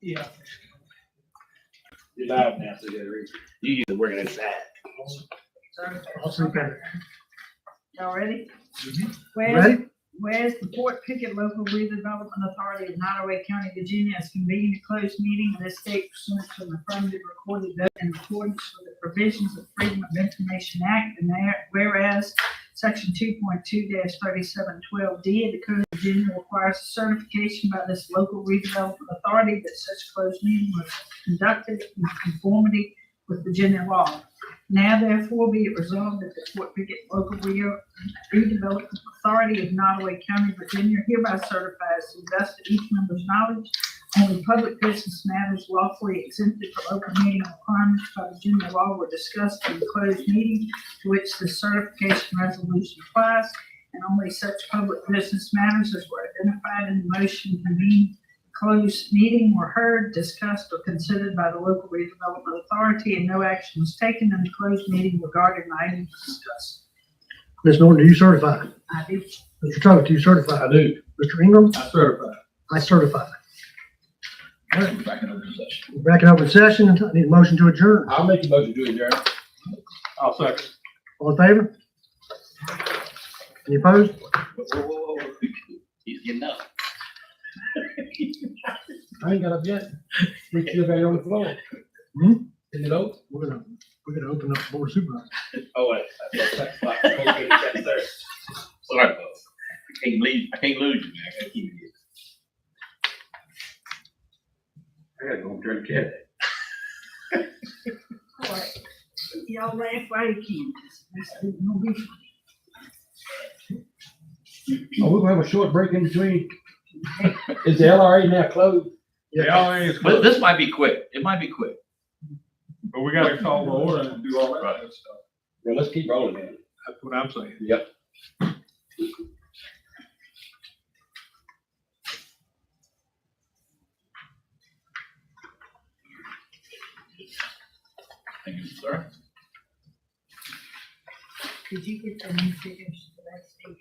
Yeah. You're live now, so you gotta read. You usually working inside. I'll sleep in it. Y'all ready? Ready? Whereas the Fort Pickett Local Redevelopment Authority of Nottoway County, Virginia has convened a closed meeting in this state pursuant to an affirmative recorded vote in accordance with the provisions of Freedom of Information Act, and whereas Section 2.2-3712D of the Code of Virginia requires a certification by this local redevelopment authority that such closed meeting was conducted in conformity with Virginia law. Now therefore be it resolved that the Fort Pickett Local Redevelopment Authority of Nottoway County, Virginia hereby certifies to the best of each member's knowledge only public business matters lawfully exempted from open meeting requirements by Virginia law were discussed in the closed meeting to which the certification resolution applies, and only such public business matters as were identified in the motion convened closed meeting were heard, discussed, or considered by the local redevelopment authority, and no action was taken in the closed meeting regarding the items discussed. Ms. Norton, do you certify? I do. Mr. Trump, do you certify? I do. Mr. Ingram? I certify. I certify. All right, back in open session. We're back in open session. I need a motion to adjourn. I'll make a motion to adjourn. I'll second. All in favor? Any opposed? Whoa. He's getting up. I ain't got up yet. We still got it on the floor. Hmm? Is it open? We're gonna open up the board of supervisors. Oh, wait. Sorry, folks. I can't lose you, man. I gotta keep it here. I gotta go and turn the cat. All right. Y'all laugh while you can. This is gonna be fun. Oh, we're gonna have a short break in between. Is the LRA now closed? But this might be quick. It might be quick. But we gotta call the order and do all that good stuff. Well, let's keep rolling, man. That's what I'm saying. Yep. Thank you, sir. Did you get the new figures for that state?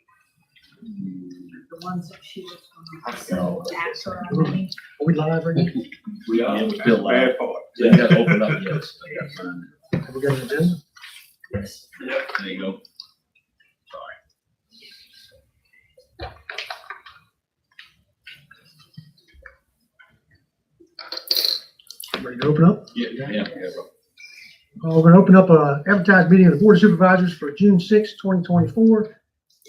The ones that she was gonna send after our meeting? Are we live right now? We Yeah, are. we're still live. Bad part. So you gotta open up, yes. I gotta find Have we got an agenda? Yes. it. Yep, there you go. Sorry. Ready to open up? Yeah, bro. We're gonna open up a advertised meeting of the board of supervisors for June 6, 2024,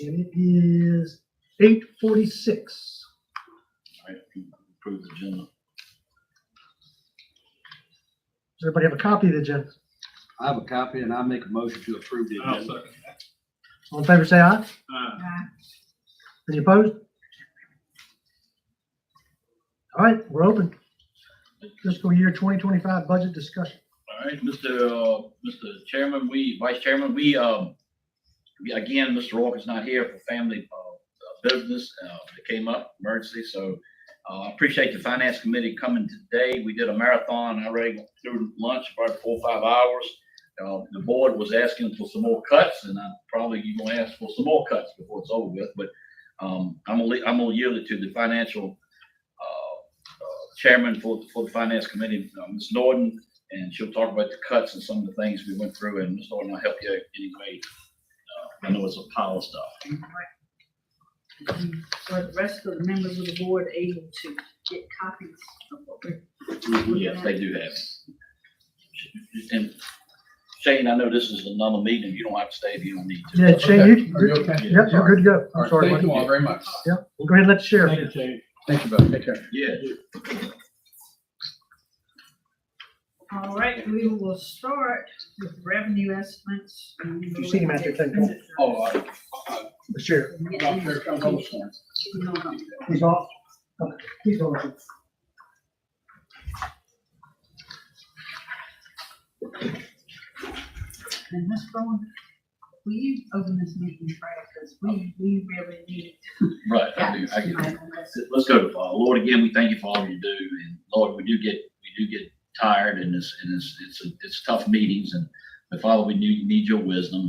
and it is 8:46. All right, approve the agenda. Does everybody have a copy of the agenda? I have a copy and I make a motion to approve the I'll agenda. second that. All in favor, say aye. Aye. Any opposed? All right, we're open. Fiscal year 2025 budget discussion. All right, Mr. Chairman, Vice Chairman, again, Mr. Walker's not here for family, business, that came up, emergency, so, I appreciate the finance committee coming today. We did a marathon, I already went through lunch, about 4 or 5 hours. The board was asking for some more cuts, and I'm probably gonna ask for some more cuts before it's over with, but, I'm gonna yield it to the financial, chairman for the finance committee, Ms. Norton, and she'll talk about the cuts and some of the things we went through, and Ms. Norton will help you out anyway. I know it's a pile of stuff. For the rest of the members of the board able to get copies of what we're. Yes, they do have it. And Shane, I know this is another meeting, you don't have to stay if you don't need to. Yeah, Shane, Are you okay? Yep, you're good to go. All I'm right, sorry. thank you buddy. all very much. Yep, we'll go ahead and let the sheriff. Thank you, Shane. Thank you, brother. Take care. Yeah. All right, we will start with revenue estimates. You see him out there, take him. Oh, The sheriff. Dr. Harris, come hold this one. He's off. Okay, he's on. And Ms. Bowen, will you open this meeting prayer, because we really need. Right, I do. tonight on this. Let's go to Father. Lord, again, we thank you for all you do, and Lord, we do get tired, and it's tough meetings, but Father, we need your wisdom,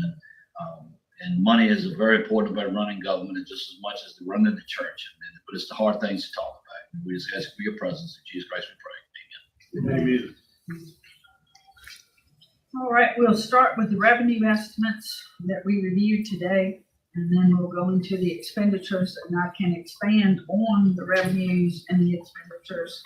and money is very important about running government, and just as much as the running the church, but it's the hard things to talk about. We just ask for your presence. In Jesus Christ we pray. Maybe All right, we'll start with the revenue estimates that we reviewed today, and then we'll go into the expenditures, and I can expand on the revenues and the expenditures.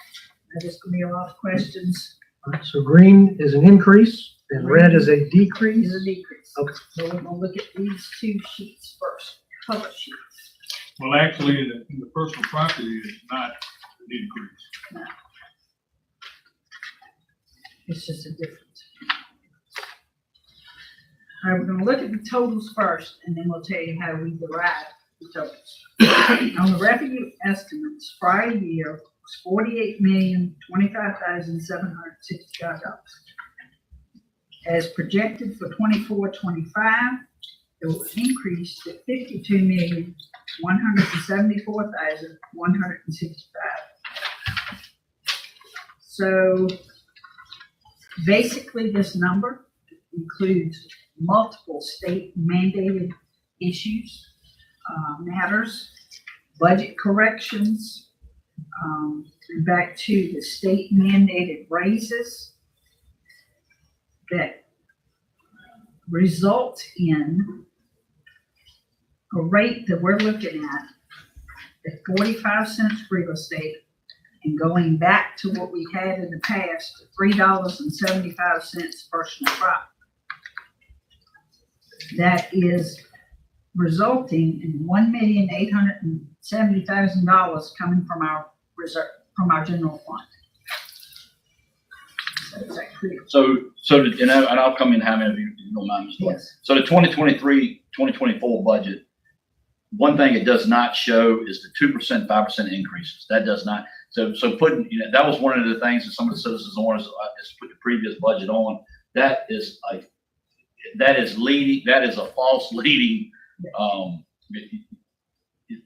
There's gonna be a lot of questions. All right, so green is an increase and red is a decrease. Is a decrease. Okay. So we're gonna look at these two sheets first, cover sheets. well, actually, in the personal property is not an increase. It's just a difference. All right, we're gonna look at the totals first, and then we'll tell you how we derive the totals. On the revenue estimates, prior year was $48,025,765. As projected for 24-25, it will increase to $52,174,165. So basically, this number includes multiple state mandated issues, matters, budget corrections, and back to the state mandated raises that result in a rate that we're looking at 45 cents real estate, and going back to what we had in the past, $3.75 personal property. That is resulting in $1,870,000 coming from our reserve, from our general fund. So is that clear? And I'll come in, how many of you don't mind, Mr. White? Yes. So the 2023-2024 budget, one thing it does not show is the 2%, 5% increases. That does not. So putting, that was one of the things that some of the citizens wanted us to put the previous budget on. That is a false leading.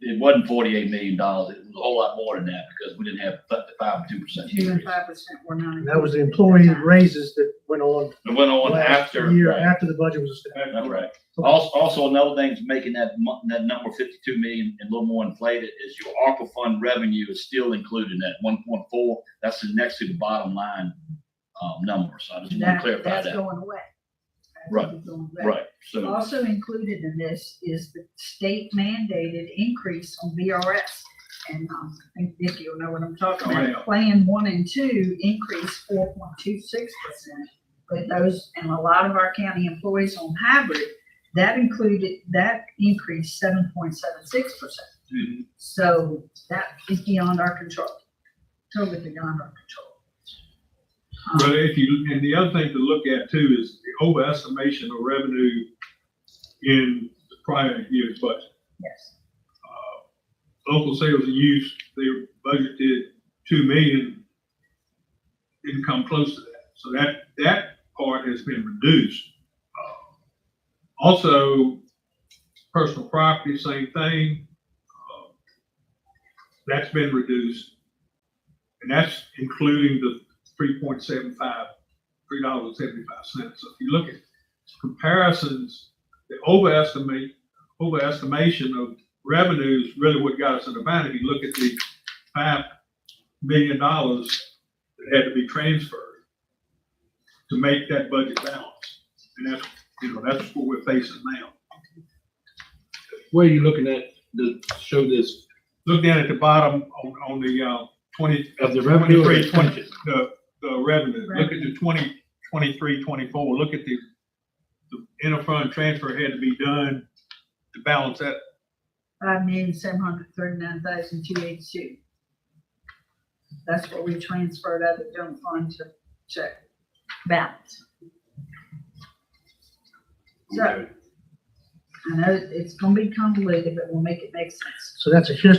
It wasn't $48 million. It was a whole lot more than that because we didn't have the 5 and 2% 2 and increase. 5% were not. And that was the employee raises that went on It went on last after. year, Right. after the budget was established. That's right. Also, another thing that's making that number 52 million and a little more inflated is your ARPA fund revenue is still included in that 1.4. That's the next to the bottom line number. So I just want to clarify That's that. going away. That's Right. going away. Right. So Also included in this is the state mandated increase on VRS. And I think Vicki will know what I'm talking Oh, about. yeah. Plan 1 and 2 increased 4.26%. But those, and a lot of our county employees on hybrid, that increased 7.76%. Mhm. So that is beyond our control, totally beyond our control. But and the other thing to look at too is the overestimation of revenue in the prior year's budget. Yes. Local sales and use, they budgeted 2 million, didn't come close to that. So that part has been reduced. Also, personal property, same thing. That's been reduced. And that's including the $3.75. So if you look at comparisons, the overestimation of revenue is really what got us in the bind. If you look at the $5 million that had to be transferred to make that budget balance. And that's what we're facing now. Where are you looking at to show this Look down at the bottom on the 20, of the revenue? or 23, 20, expenses? the revenue. Look at the 2023, 24. Look at the interfund transfer had to be done to balance that. 5,739,282. That's what we transferred out of the general fund to check balance. So, I know it's gonna be convoluted, but we'll make it make sense. So that's a 2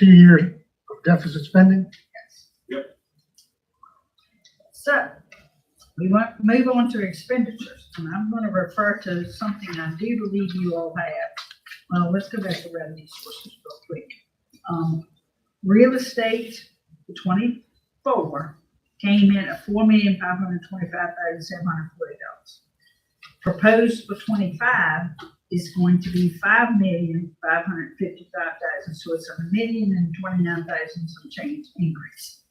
year of deficit spending. So, we want to move on to expenditures, and I'm gonna refer to something I do believe you all have. Well, let's go back to revenue sources real quick. Real estate for 24 came in at $4,525,740. Proposed for 25 is going to be $5,555,000, so it's $1,029,000 some change increase.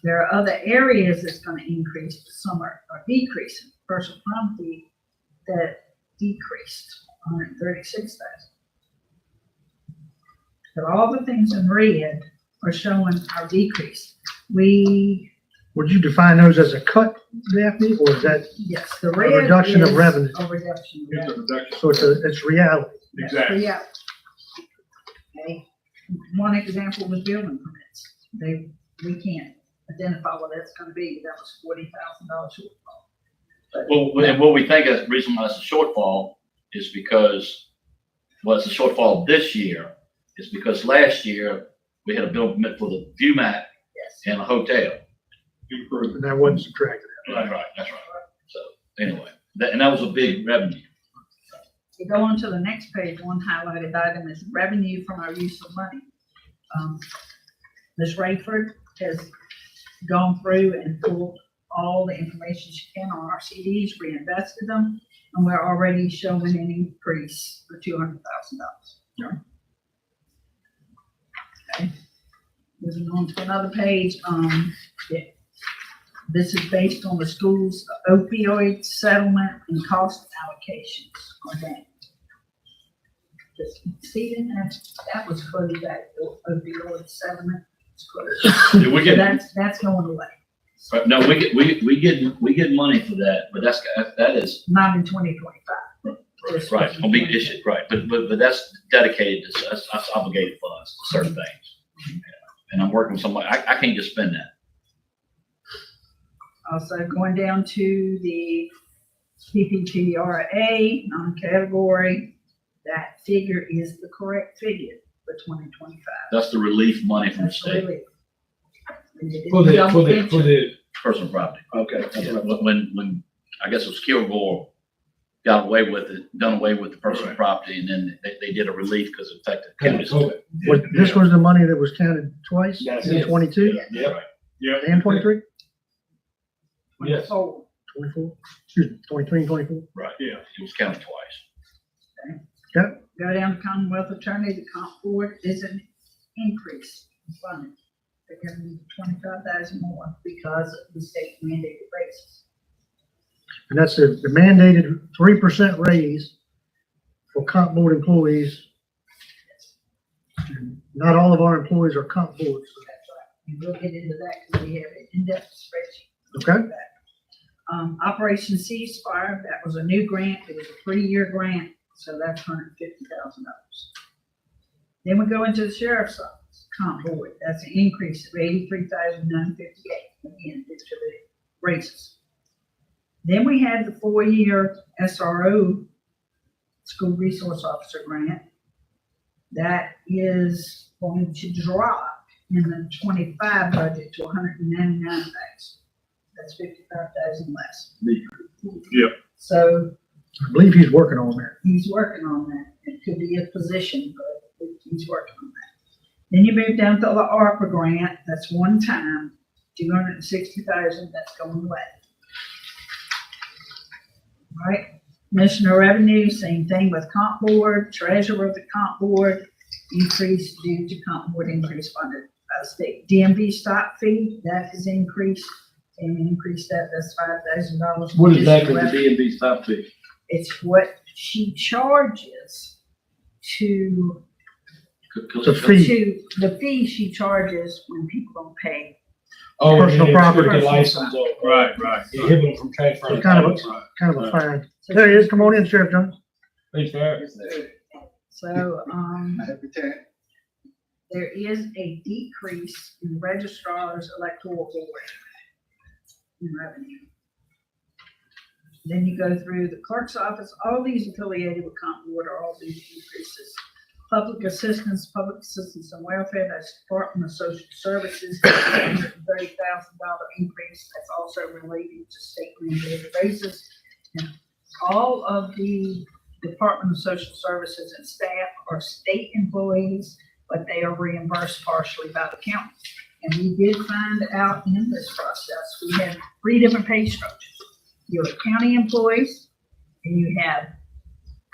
There are other areas that's gonna increase, but some are decreasing. Personal property that decreased, 136,000. But all the things in red are showing our decrease. Would you define those as a cut, Daphne, or is that, Yes, the red reduction of is revenue. A reduction. It's a reduction. so it's reality? That's Exactly. reality. Okay, one example was building permits. We can't identify what that's gonna be. That was $40,000 shortfall. Well, and what we think is the reason why it's a shortfall is because, well, it's a shortfall this year, is because last year we had a bill permit for the view mat Yes. and a hotel. Improvement. And that wasn't subtracted out. That's right, that's right. So, anyway, and that was a big revenue. You go on to the next page, one highlighted item is revenue from our use of money. Ms. Rayford has gone through and pulled all the information she can on our CDs, reinvested them, and we're already showing an increase for $200,000. Okay. Moving on to another page, yeah. This is based on the school's opioid settlement and cost allocations. Okay. Just see that was closed, that opioid settlement. was closed. Yeah, we So get, that's going away, but no, we get money for that, but that is, not in 2025. right, gonna be issued, right, but that's dedicated to, that's obligated funds to certain things. And I'm working with somebody, I can't just spend that. Also going down to the PPTRA, non-category, that figure is the correct figure for 2025. That's the relief money from the That's state, really. For the, personal property. okay. That's Yeah, right. when, I guess it was Kilgore got away with it, done away with the personal Right. property, and then they did a relief because it affected counties. Okay. This was the money that was counted twice That's in it. 22 Yep. Yeah. and 23? Yes. 24? Excuse me, 23 and 24? Right, Yeah. it was counted twice. Go down to Commonwealth Attorney, the comp board is an increase in funding. They're giving 25,000 more because of the state mandated raises. And that's the mandated 3% raise for comp board employees. And not all of our employees are comp boards, That's right. And we'll get into that because we have an in-depth spreadsheet. okay? Operation Ceasefire, that was a new grant. It was a 3-year grant, so that's $150,000. Then we go into the sheriff's office, comp board. That's an increase of $83,958, again, due to the raises. Then we had the 4-year SRO, School Resource Officer grant. That is going to drop in the 25 budget to $199,000. That's 55,000 less. Yep. So I believe he's working on that. he's working on that. It could be a position, but he's working on that. Then you move down to the ARPA grant. That's one time, 260,000. That's going away. Right? Commissioner revenue, same thing with comp board. Treasurer of the comp board, increased due to comp board increase funded by the state. DMV stop fee, that is increased. And increase that, that's $5,000. What is that for the additional DMV stop fee? It's what she charges to, The fee. the fee she charges when people don't pay. Oh, Personal property. The license. Right, right. Inhibit them from transferring. So kind of Right. Kind of a fine. There he is. Come on in, Sheriff Jones. Thanks for that. So, there is a decrease in registrar's electoral board in revenue. Then you go through the clerk's office, all these affiliated with comp board are all these decreases. Public assistance and welfare, that's Department of Social Services, $130,000 increase, that's also related to state mandated raises. And all of the Department of Social Services and staff are state employees, but they are reimbursed partially by the county. And we did find out in this process, we had 3 different pay structures. You have county employees, and you have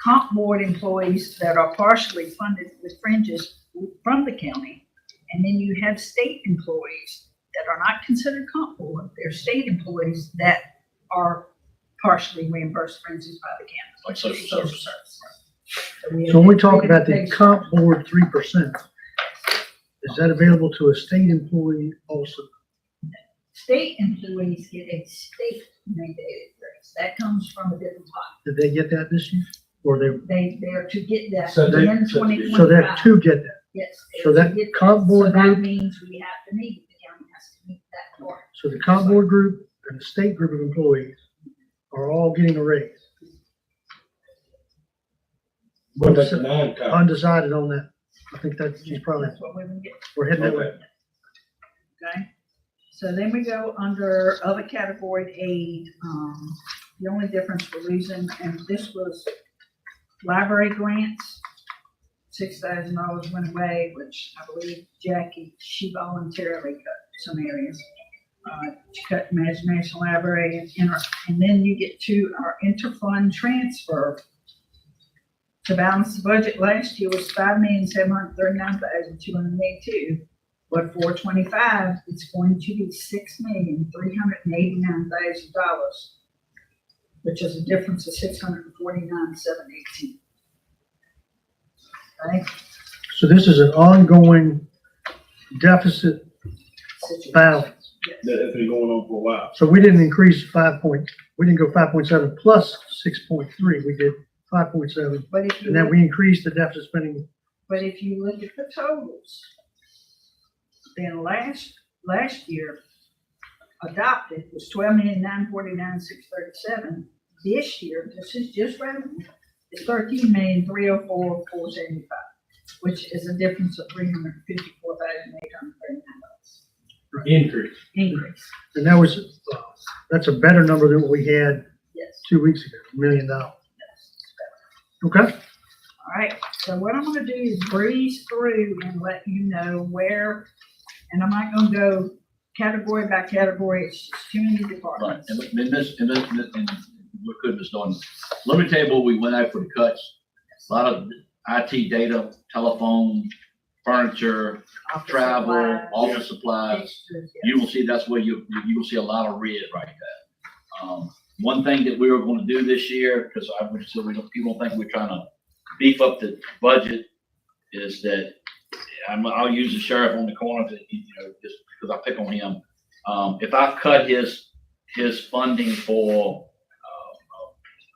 comp board employees that are partially funded with fringes from the county. And then you have state employees that are not considered comp board. They're state employees that are partially reimbursed, for instance, by the county. Like social services. So when we talk about the comp board 3%, is that available to a state employee also? State employees get a state mandated raise. That comes from a different pot. Did they get that this year? Or They are to get that So they- in 2025. so they're to get that? Yes. So they're that to get comp board So that group- means we have to meet, the county has to meet that part. So the comp board group and the state group of employees are all getting a raise. But that's a non-comp. Undecided on that. I think that's, she's probably, That's what we would get. we're heading that way. Okay. Okay, so then we go under other category aid. The only difference we're losing, and this was library grants, $6,000 went away, which I believe Jackie, she voluntarily cut some areas. She cut Imagination Library and then you get to our interfund transfer. To balance the budget last year was $5,739,282. But for 25, it's going to be $6,389,000, which is a difference of $649,718. Okay? So this is an ongoing deficit battle. Yes. That's been going on for a while. So we didn't increase we didn't go 5.7 plus 6.3. We did 5.7. But if you And then look, we increased the deficit spending. but if you look at the totals, then last year adopted was $12,949,637. This year, this is just revenue, it's $13,304,475, which is a difference of $354,839 Increase. increase. And that's a better number than what we had Yes. 2 weeks ago, $1 million. Yes. Okay? All right, so what I'm gonna do is breeze through and let you know where, and I'm not gonna go category by category, it's just too many Right, departments. and what could have done, let me tell you what we went out for the cuts. A lot of IT data, telephone, furniture, Office travel, supplies, office supplies. extras, You yes. will see, that's where you will see a lot of red right there. One thing that we were gonna do this year, because people don't think we're trying to beef up the budget, is that I'll use the sheriff on the corner to, just because I pick on him. If I cut his funding for,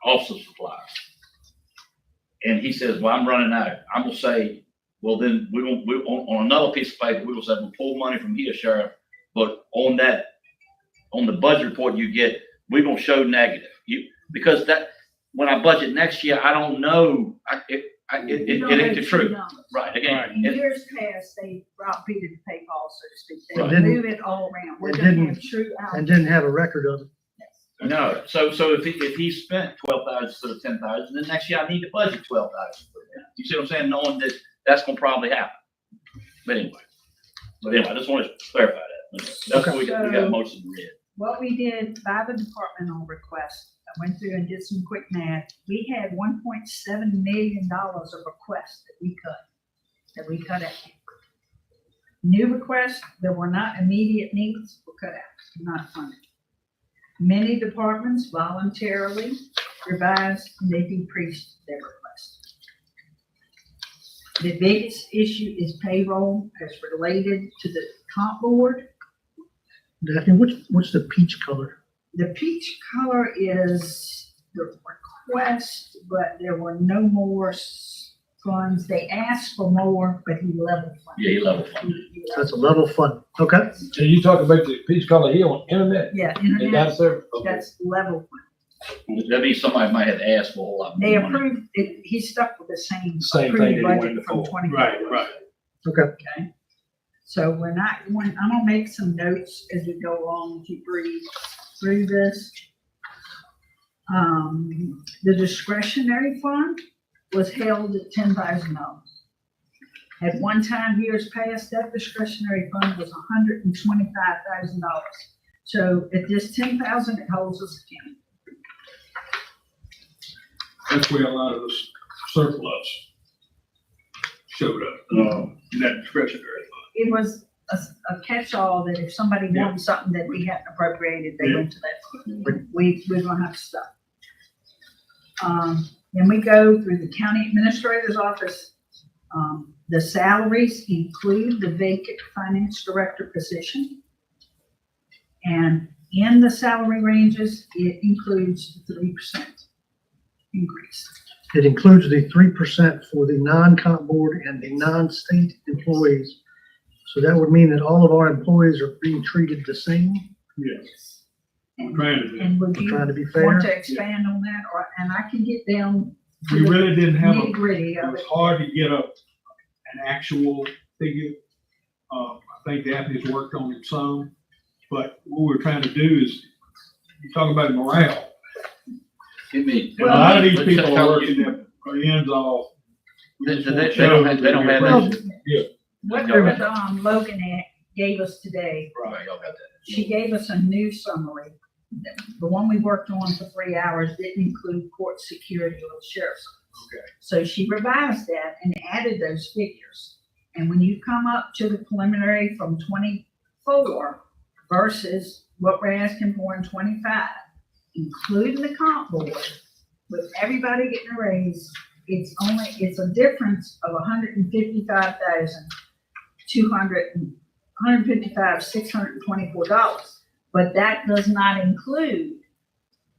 officer supplies, and he says, well, I'm running out, I'm gonna say, well, then we on another piece of paper, we will say, we'll pull money from here, sheriff, but on the budget report you get, we're gonna show negative. Because when I budget next year, I don't know, it ain't the truth. Right, again, In years past, they brought Peter to pay Paul, so to speak. They Right. move it all around. We're It gonna didn't- have true And didn't have a record of it. no, so if he spent 12,000 instead of 10,000, then next year I need to budget 12,000 for that. You see what I'm saying? Knowing that that's gonna probably happen. But anyway, I just wanted to clarify that. That's what we got most of the red. What we did by the departmental request, I went through and did some quick math. We had $1.7 million of requests that we cut out. New requests that were not immediate needs were cut out, not funded. Many departments voluntarily revised and they decreased their request. The biggest issue is payroll as related to the comp board. Daphne, what's the peach color? The peach color is the request, but there were no more funds. They asked for more, but he level funded. Yeah, he level funded. That's a level fund. Okay? So you talk about the peach color here on internet Yeah, and internet, data service? Okay. that's level funded. That means somebody might have asked for a whole lot They more money. approved, he stuck with the same Same thing approved that he went budget from before. 20. Right. Okay. Okay. So we're not going, I'm gonna make some notes as we go along to breathe through this. The discretionary fund was held at $10,000. At one time, years past, that discretionary fund was $125,000. So at this 10,000, it holds us accountable. That's where a lot of the surplus showed up, in that discretionary fund. It was a catch-all that if somebody Yeah. wanted something that we hadn't appropriated, they went to that. We're gonna have to stop. Then we go through the county administrator's office. The salaries include the vacant finance director position. And in the salary ranges, it includes 3% increase. It includes the 3% for the non-comp board and the non-state employees. So that would mean that all of our employees are being treated the same. Yes. And Trying to do. and would We're you trying to be want fair. to expand on that, or, and I can get down to We the really didn't have nitty a, gritty it of was it. hard to get an actual figure. I think Daphne's worked on it some, but what we're trying to do is, you talk about morale. Give me. And a lot of these Let's people are tell working you. their ends off. They don't have Well, that. What Y'all Logan gave us today, Right, y'all got that. she gave us a new summary. The one we worked on for 3 hours didn't include court security or the sheriff's. Okay. So she revised that and added those figures. And when you come up to the preliminary from 24 versus what we're asking for in 25, including the comp board, with everybody getting a raise, it's a difference of $155,624. But that does not include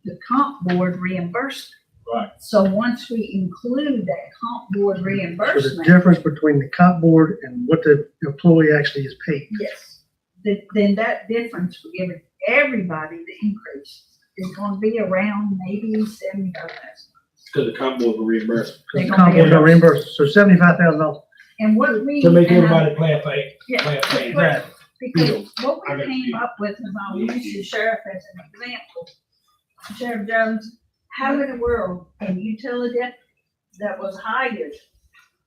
the comp board reimbursement. Right. So once we include that comp board So the reimbursement, difference between the comp board and what the employee actually is paid. yes, then that difference for giving everybody the increase is gonna be around maybe 75,000. Because the comp board will reimburse. Because the comp board got reimbursed, so $75,000. And what we. To make and I- everybody play a fake. Yeah, Play a fake. because- because what I we got came you. up with, and I'll use the sheriff as an example. Sheriff Jones, how in the world can you tell a deputy that was hired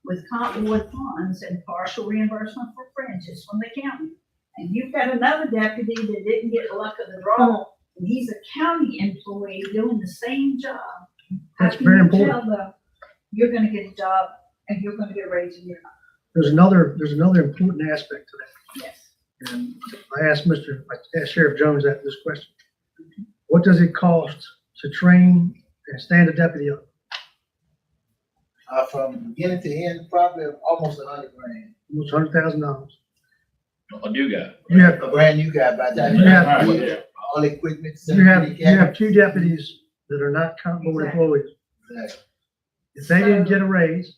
with comp board funds and partial reimbursement for fringes from the county? And you've got another deputy that didn't get the luck of the draw, and he's a county employee doing the same job. How That's can very you important. tell them, you're gonna get a job and you're gonna get a raise and you're not? There's another important aspect to that. Yes. And I asked Sheriff Jones this question. What does it cost to train and stand a deputy up? From beginning to end, probably almost $100,000. Almost $100,000. A new guy. You have, A brand new guy by the time. You have- All equipment. you have two deputies that are not comp board Exactly. employees. Exactly. If they didn't get a raise,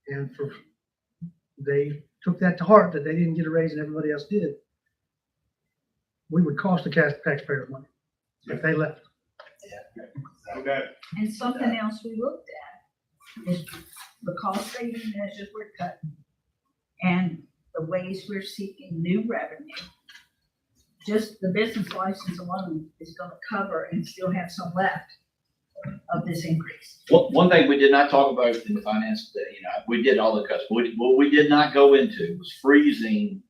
and they took that to heart that they didn't get a raise and everybody else did, we would cost the taxpayers money if they left. Okay. And something else we looked at is the cost saving measures we're cutting and the ways we're seeking new revenue. Just the business license alone is gonna cover and still have some left of this increase. One thing we did not talk about in the finance, we did all the cuts. What we did not go into was freezing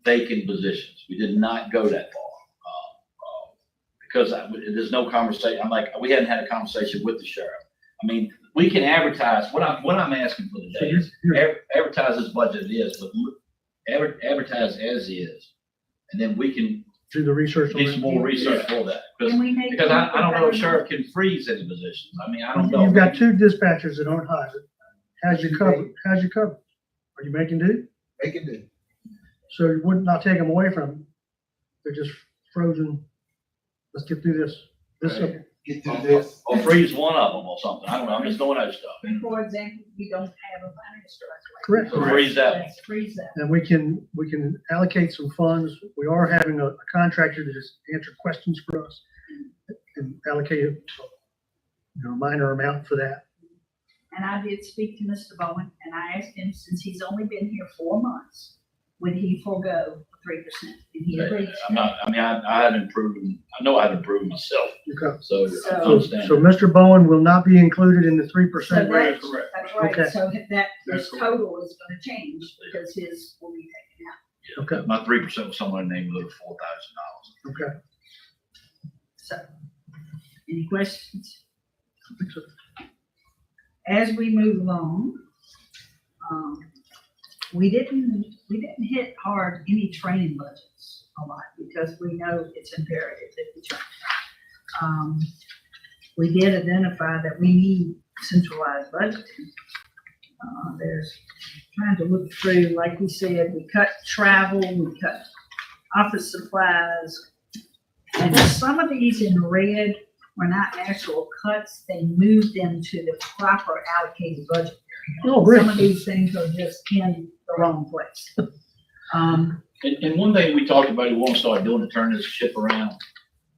vacant positions. We did not go that far. Because there's no conversation. We hadn't had a conversation with the sheriff. I mean, we can advertise, what I'm asking for So today is advertise as budget it is, but advertise as is. And then we can Do the research on do some that. more research for that. Can we make? Because I don't know if sheriff can freeze any positions. I mean, I don't know. You've got two dispatchers that aren't hired. How's your cover? Are you making do? They can do. So you would not take them away from them. They're just frozen. Let's get through this. Simple. Get through this. Or freeze one of them or something. I don't know. I'm just throwing out stuff. For example, we don't have a finance director. Correct. So freeze that. Let's freeze that. And we can allocate some funds. We are having a contractor that just answer questions for us and allocate a minor amount for that. And I did speak to Mr. Bowen, and I asked him, since he's only been here 4 months, would he forego 3%? And he agreed. I had improved, I know I had improved myself. Okay. So I So- understand. So Mr. Bowen will not be included in the 3% So raise. Correct. That's right, Okay. so that, That's his correct. total is gonna change because his will be taken out. Okay. My 3% was somewhere in the neighborhood of $4,000. Okay. So, any questions? I think so. As we move along, we didn't hit hard any training budgets a lot because we know it's imperative that we train. We did identify that we need centralized budgeting. There's trying to look through, like we said, we cut travel, we cut office supplies. And some of these in red were not actual cuts, they moved them to the proper allocated budget area. Oh, great. Some of these things are just in the wrong place. And one thing we talked about, we want to start doing to turn this ship around,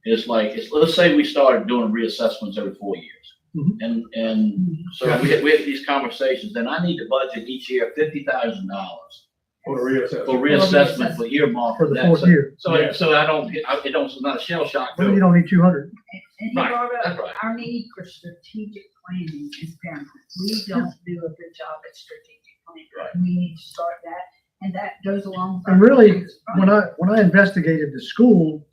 is like, let's say we started doing reassessments every 4 years. Mhm. And so we have these conversations, then I need to budget each year $50,000 For the reassessment. for reassessment for earmark For the that. fourth So- year. So I don't get, it's not a shell shock. Well, you don't need 200. And he Right, brought that's up right. our need for strategic planning is paramount. We don't do a good job at strategic planning. Right. We need to start that, and that goes along. And really, when I investigated the school,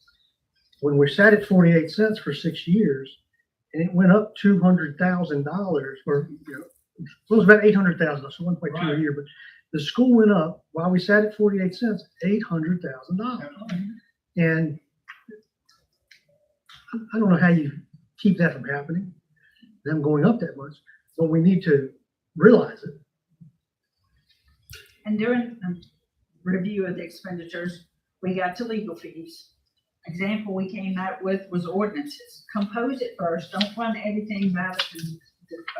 when we sat at 48 cents for 6 years, and it went up $200,000, or, you know, it was about 800,000, so 1.2 a Right. year, but the school went up while we sat at 48 cents, $800,000. And I don't know how you keep that from happening, them going up that much, but we need to realize it. And during review of the expenditures, we got to legal fees. Example we came out with was ordinances. Compose it first, don't run everything by the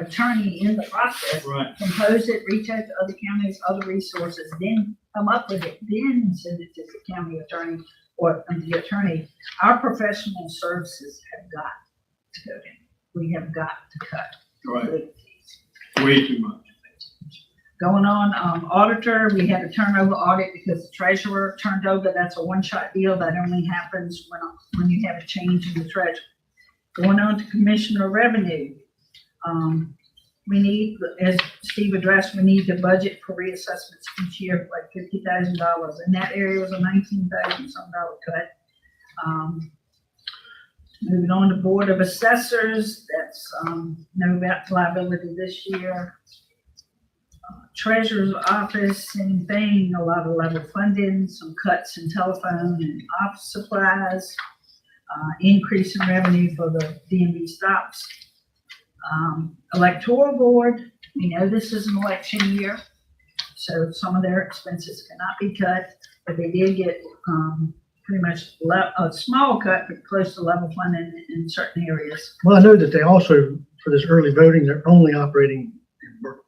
attorney in the process. Right. Compose it, reach out to other counties, other resources, then come up with it, then send it to the county attorney or the attorney. Our professional services have got to go in. We have got to cut Right. legal fees. Way too much. Going on, auditor, we had a turnover audit because the treasurer turned over. That's a one-shot deal. That only happens when you have a change in the treasurer. Going on to commissioner revenue. We need, as Steve addressed, we need to budget for reassessments each year, like $50,000. And that area was a $19,000 some dollar cut. Moving on to board of assessors, that's, no liability this year. Treasurer's office, same thing, a lot of level funding, some cuts in telephone and office supplies, increase in revenue for the DMV stops. Electoral board, we know this is an election year, so some of their expenses cannot be cut, but they did get, pretty much a small cut, but close to level funding in certain areas. Well, I know that they also, for this early voting, they're only operating in Burke.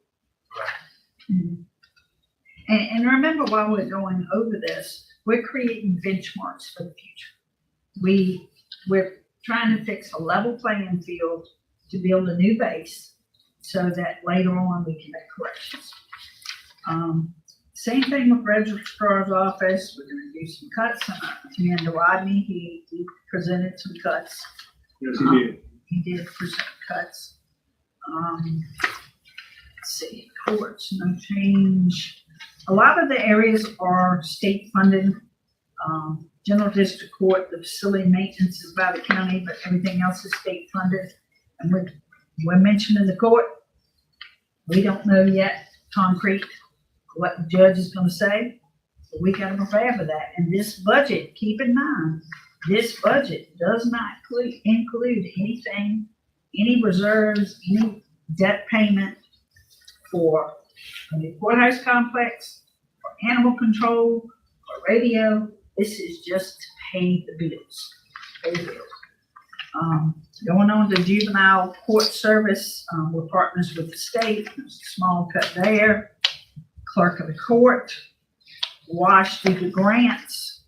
And remember, while we're going over this, we're creating benchmarks for the future. We're trying to fix a level playing field to build a new base so that later on we can make corrections. Same thing with registrar's office. We're going to do some cuts. Commander Rodney, he presented some cuts. Yes, he did. He did present cuts. Let's see, courts, no change. A lot of the areas are state funded. General district court, the facility maintenance is by the county, but everything else is state funded. And we're mentioning the court. We don't know yet concrete what the judge is going to say, but we got to prepare for that. And this budget, keep in mind, this budget does not include anything, any reserves, any debt payment for the courthouse complex, for animal control, for radio. This is just to pay the bills. Pay the bills. Going on to juvenile court service, we're partners with the state. There's a small cut there. Clerk of the court, wash due to grants.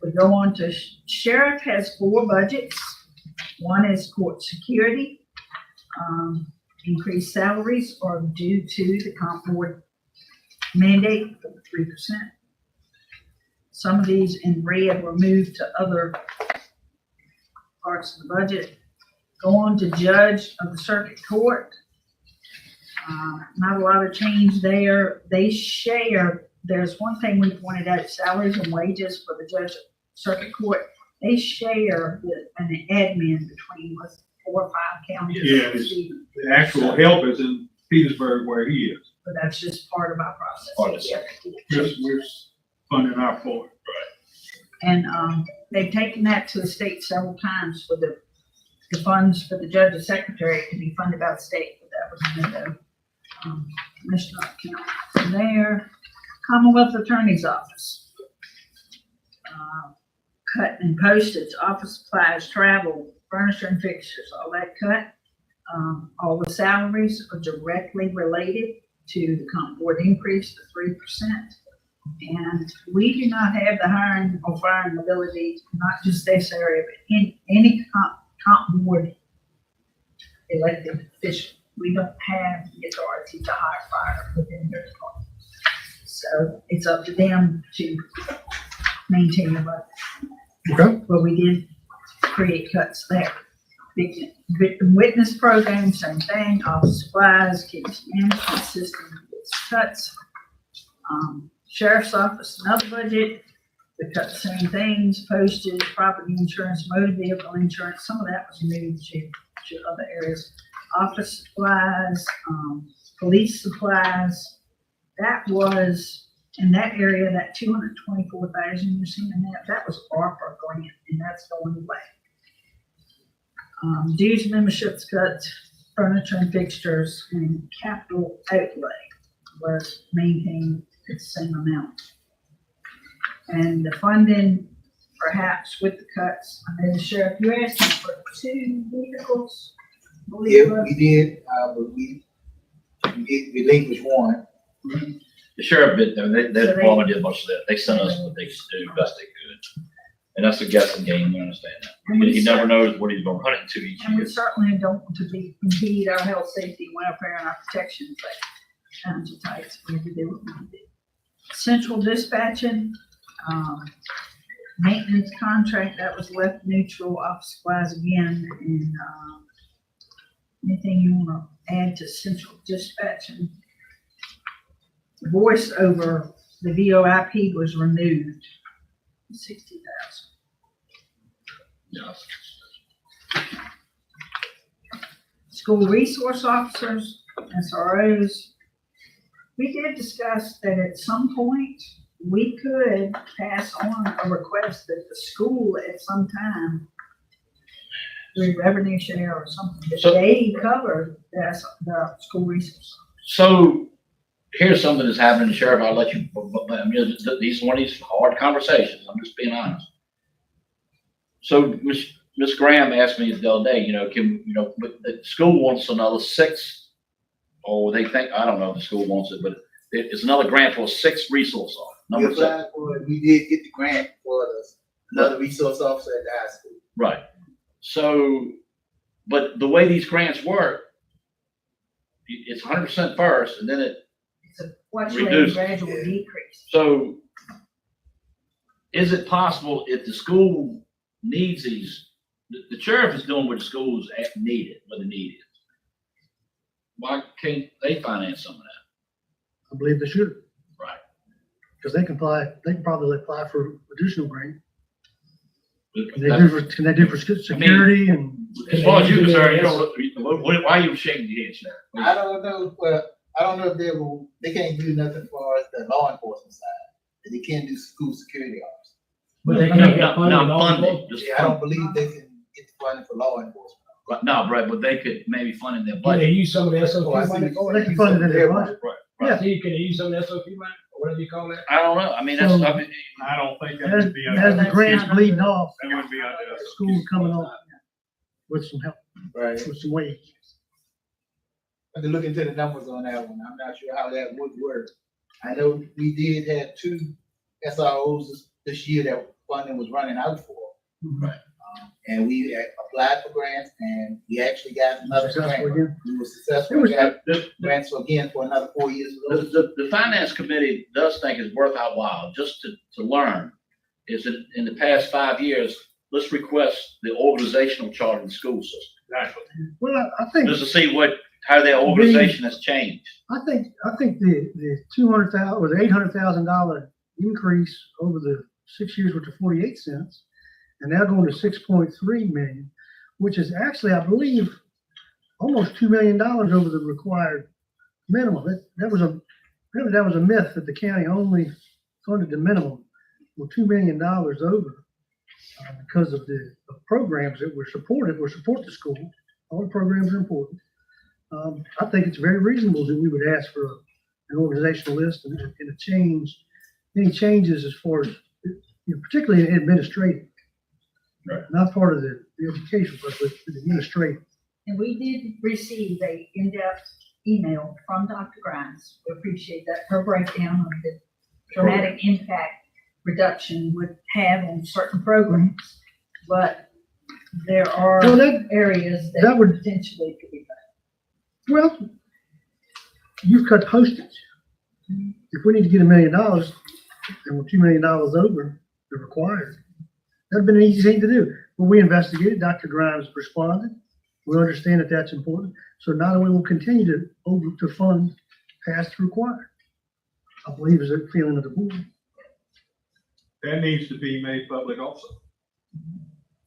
We go on to sheriff has 4 budgets. One is court security. Increased salaries are due to the comp board mandate for the 3%. Some of these in red were moved to other parts of the budget. Go on to judge of the circuit court. Not a lot of change there. They share, there's one thing we pointed out, salaries and wages for the judge of circuit court. They share an admin between 4 or 5 counties. Yeah, the actual help is in Petersburg where he is. but that's just part of our process. Part of it. Yeah. We're funding our part. And, they've taken that to the state several times for the funds for the judge and secretary to be funded by the state, but that was a no-go. Commissioner account from there, Commonwealth Attorney's Office. Cut and postage, office supplies, travel, furniture and fixtures, all that cut. All the salaries are directly related to the comp board increase of 3%. And we do not have the hiring or firing ability, not just this area, but in any comp board elected official. We don't have the authority to hire, fire within their department. So it's up to them to maintain the budget. Okay. But we did create cuts there. Victim witness program, same thing, office supplies, case management system, gets cuts. Sheriff's office, another budget, they cut the same things, postage, property insurance, motor vehicle insurance, some of that was moved to other areas. Office supplies, police supplies, that was, in that area, that 224,000 you're seeing in that was ARPA grant, and that's going away. Dues memberships cuts, furniture and fixtures, and capital outlay was maintained at the same amount. And the funding, perhaps with the cuts, I know the sheriff, you asked me for 2 vehicles. I believe it Yeah, was. we did, but we did relinquish one. The sheriff bit, their So they- department did most of that. They sent us what they could do, best they could. And that's a guessing game, we understand that. And we He never cer- knows what he's gonna run into each And we year. certainly don't want to impede our health, safety, welfare, and our protection, but times are tight, so we have to do what we can do. Central dispatching, maintenance contract, that was left neutral, office supplies again, and, anything you wanna add to central dispatching? Voice over the VoIP was removed, 60,000. School resource officers, SROs. We did discuss that at some point, we could pass on a request that the school at some time, through revenue share or something, that So- they cover the school resource. So here's something that's happening, Sheriff, I'll let you, I mean, these one of these hard conversations, I'm just being honest. So Ms. Graham asked me the other day, but the school wants another 6, or they think, I don't know if the school wants it, but it's another grant for 6 resource officers. We Number 6, applied for it, we did get the grant for another resource officer at the high school. right. So, but the way these grants work, it's 100% first, and then It's a fluctuating Reduce. gradual decrease. so is it possible if the school needs these, the sheriff is doing what the schools need it, what the need is. Why can't they finance some of that? I believe they should, Right. because they can probably apply for additional grant. Can they That's- do for security and, As far as you're concerned, you don't, why are you shaking your head, Sheriff? I don't know, I don't know if they can't do nothing for the law enforcement side, but they can do school security officers. But they No, can't get funding. not all funding, the- just Yeah, I don't funding. believe they can get funding for law enforcement. Right, no, right, but they could maybe fund in their Can budget. they use some of the Oh, I SOP see. money? oh, they can fund it in their budget. Yeah. Steve, can they use some of the SOP money, or whatever you call that? I don't know, I mean, that's, I mean, I don't think that as, would be, as the grants bleeding off, that would be under us. school coming off with some help, Right. with some wage. I have to look into the numbers on that one. I'm not sure how that would work. I know we did have 2 SROs this year that funding was running out for. Right. And we had applied for grants and we actually got another Successful grant. again. We were successful, It was- we got the, grants again for another 4 years. the finance committee does think it's worth our while, just to learn, is that in the past 5 years, let's request the organizational chart in the school system, Exactly. Well, I think, just to see how their organization has changed. I think the $200,000 or the $800,000 increase over the 6 years, which are 48 cents, and now going to 6.3 million, which is actually, I believe, almost $2 million over the required minimum. That was a myth that the county only funded the minimum. Well, $2 million over because of the programs that were supported, support the school. All the programs are important. I think it's very reasonable that we would ask for an organizational list and a change, any changes as far as, particularly in administrative. Right. Not part of the education, but the administrative. And we did receive a in-depth email from Dr. Grimes. We appreciate that, her breakdown of the dramatic impact reduction would have on certain programs. But there are Well, areas that that would- potentially could be better. Well, you've cut postage. If we need to get $1 million and we're $2 million over the required, that'd been an easy thing to do. But we investigated. Dr. Grimes responded. We understand that that's important. So now that we will continue to fund past the required. I believe is the feeling of the board. That needs to be made public also.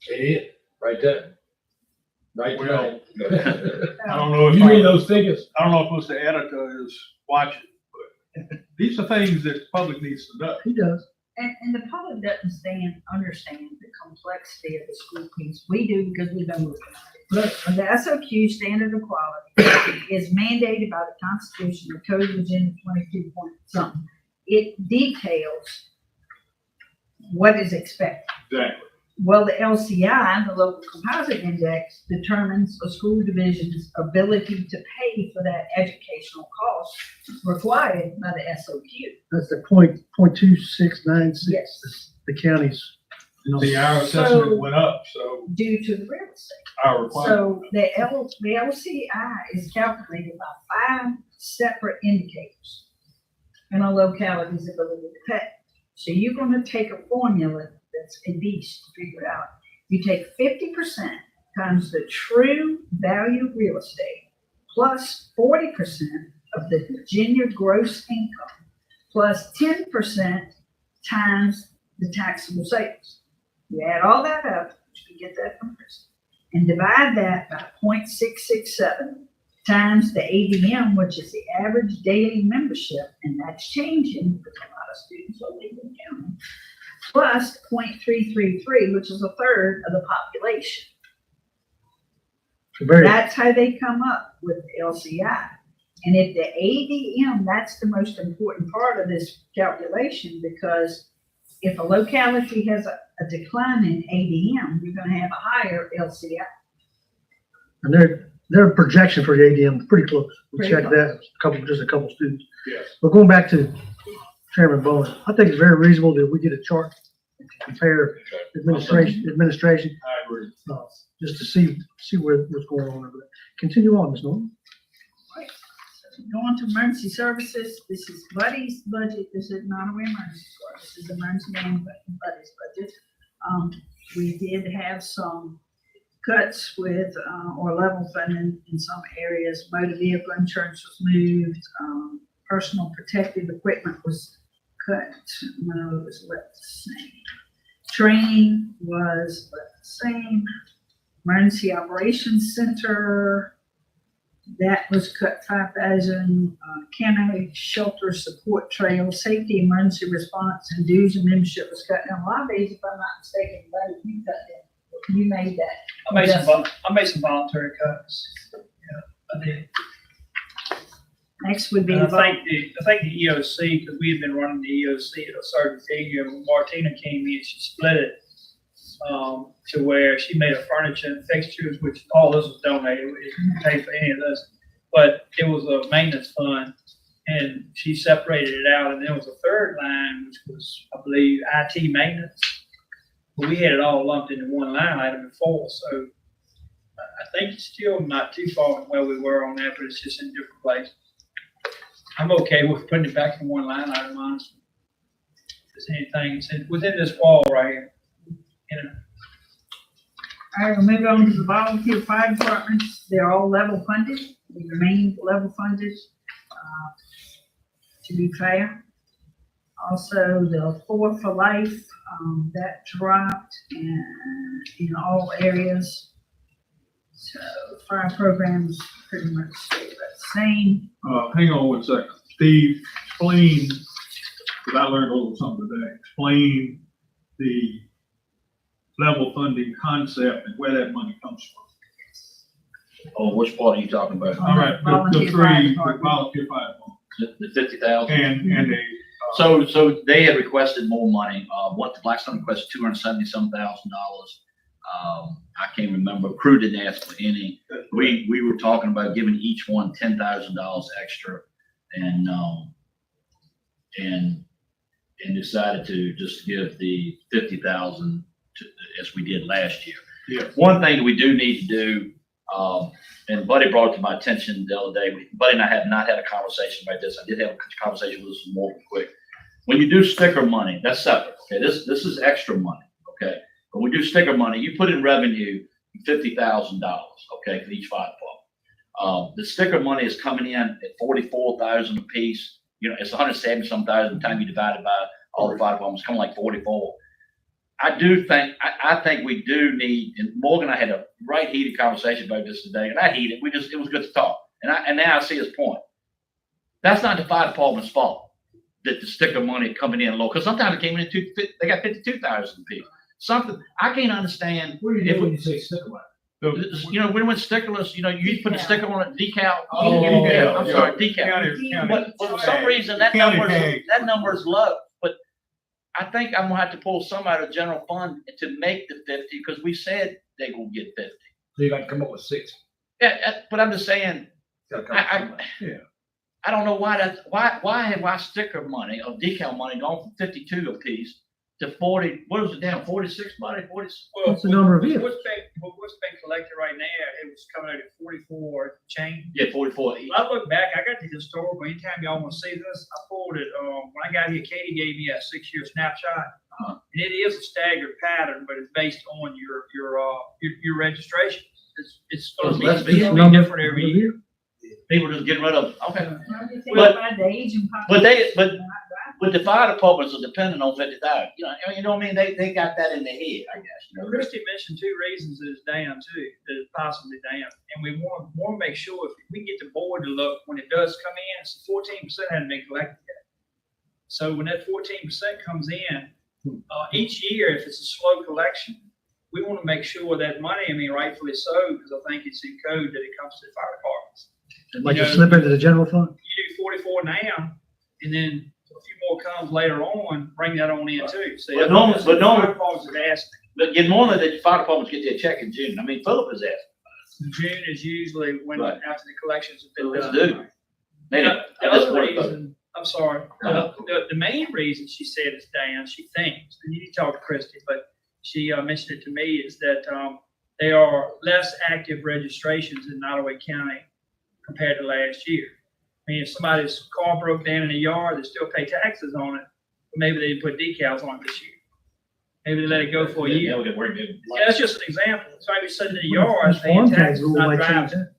It is, right there. Right Well, tonight. I don't know if, You read I those figures? don't know if Mr. Editor is watching, but these are things that the public needs to know. He does. And the public doesn't understand the complexity of the school piece. We do because we've been working on it. But the SOQ standard of quality is mandated by the Constitution, the Code of Virginia 22 point something. It details what is expected. Exactly. Well, the LCI, the local composite index, determines a school division's ability to pay for that educational cost required by the SOQ. That's the .2696. Yes. The county's. See, our assessment went up, so Due to the real estate. our requirement. So the LCI is calculated by 5 separate indicators in a locality's ability to pay. So you're gonna take a formula that's a beast to figure it out. You take 50% times the true value of real estate plus 40% of the Virginia gross income plus 10% times the taxable sales. You add all that up, you get that from Chris, and divide that by 0.667 times the ADM, which is the average daily membership, and that's changing because a lot of students are leaving the county, plus 0.333, which is a third of the population. Very, That's how they come up with the LCI. And if the ADM, that's the most important part of this calculation, because if a locality has a decline in ADM, you're gonna have a higher LCI. and their projection for the ADM is pretty close. We Pretty checked that, just a couple students. Yes. But going back to Chairman Bowen, I think it's very reasonable that we get a chart to compare administration, I agree. just to see what's going on over there. Continue on, Ms. Norton. Going to emergency services, this is Buddy's budget, this is not a emergency score, this is emergency management and Buddy's budget. We did have some cuts with, or level funding in some areas. Motor vehicle insurance was moved, personal protective equipment was cut, no, it was left the same. Training was left the same. Emergency operations center, that was cut 5,000, county shelter support trail, safety emergency response and dues and membership was cut down. A lot of these, if I'm not mistaken, Buddy, you cut that, you made that. I made some voluntary cuts. Yeah, I did. Next would be, And the I think the EOC, because we had been running the EOC at a certain figure, when Martina came in, she split it to where she made a furniture and fixtures, which all this was donated. We didn't pay for any of this, but it was a maintenance fund, and she separated it out. And there was a third line, which was, I believe, IT maintenance. But we had it all lumped into one line item before, so I think it's still not too far from where we were on that, but it's just in different places. I'm okay with putting it back in one line item, honestly. If there's anything, it's within this wall right here, you know. all right, we'll move on to the volunteer fire departments. They're all level funded, they remain level funded, to be fair. Also, the 4 for Life, that dropped in all areas. So fire programs pretty much stay the same. Hang on one second. Steve, explain, because I learned a little something today, explain the level funding concept and where that money comes from. Oh, which part are you talking about? All right, the Volunteer fire three, the department. volunteer fire department. The 50,000? And they, So they had requested more money. What the Blackstone requested $277,000. I can't remember. Crew didn't ask for any. We were talking about giving each one $10,000 extra, and decided to just give the 50,000 as we did last year. Yeah. One thing that we do need to do, and Buddy brought it to my attention the other day. Buddy and I have not had a conversation about this. I did have a conversation with this more quick. When you do sticker money, that's separate. Okay, this is extra money. Okay, but when we do sticker money, you put in revenue $50,000. Okay, for each fire department. The sticker money is coming in at 44,000 a piece. You know, it's 170 some thousand. By the time you divide it by all the fire departments, coming like 44. I think we do need, and Morgan and I had a right heated conversation about this today, and I heated. It was good to talk. And now I see his point. That's not the fire department's fault that the sticker money coming in low, because sometimes it came in they got 52,000 a piece. Something I can't understand. What do you do when you say sticker money? You know, when we went stickerless, you know, you put a sticker on a decal. Oh, Yeah, I'm yeah. sorry, decal. County. But for some reason, that number is low. But I think I'm gonna have to pull some out of general fund to make the 50, because we said they gonna get 50. So you got to come up with 6. Yeah, but I'm just saying, I don't know why have our sticker money or decal money gone from 52 a piece to 40? What was it down? 46 money? 40? Well, What's the number of vehicles? what's been collected right now, it was coming out at 44 change. Yeah, 44. When I look back, I got the historical. Anytime y'all want to see this, I pulled it. When I got here, Katie gave me a 6-year snapshot, and it is a staggered pattern, but it's based on your registration. It's So supposed it's to be less totally different every year. People just getting rid of. Okay. But the age and population. But the fire departments are dependent on 50,000. You know what I mean? They got that in their head, I guess. You know? Christie mentioned 2 reasons that it's down too, that it's possibly down. And we want to make sure if we get the board to look, when it does come in, it's 14% hadn't been collected yet. So when that 14% comes in, each year, if it's a slow collection, we want to make sure that money, I mean, rightfully so, because I think it's in code that it comes to the fire departments. Like you slip into the general fund? You do 44 now, and then a few more comes later on, bring that on in too. See, But normally- that's what fire departments have asked. But normally the fire departments get their check in June. I mean, Philip is asking. June is usually when, Right. after the collections have been Let's done. do. Maybe, The I just other wanted to- reason, I'm sorry, the main reason she said it's down, she thinks, and you need to talk to Christie, but she mentioned it to me, is that there are less active registrations in Nottoway County compared to last year. I mean, if somebody's car broke down in a yard, they still pay taxes on it, but maybe they didn't put decals on it this year. Maybe they let it go for a Yeah, year. we'll get worried. Yeah, that's just an example. So maybe sitting in a yard, This paying farm tax taxes, rule not might change driving. that.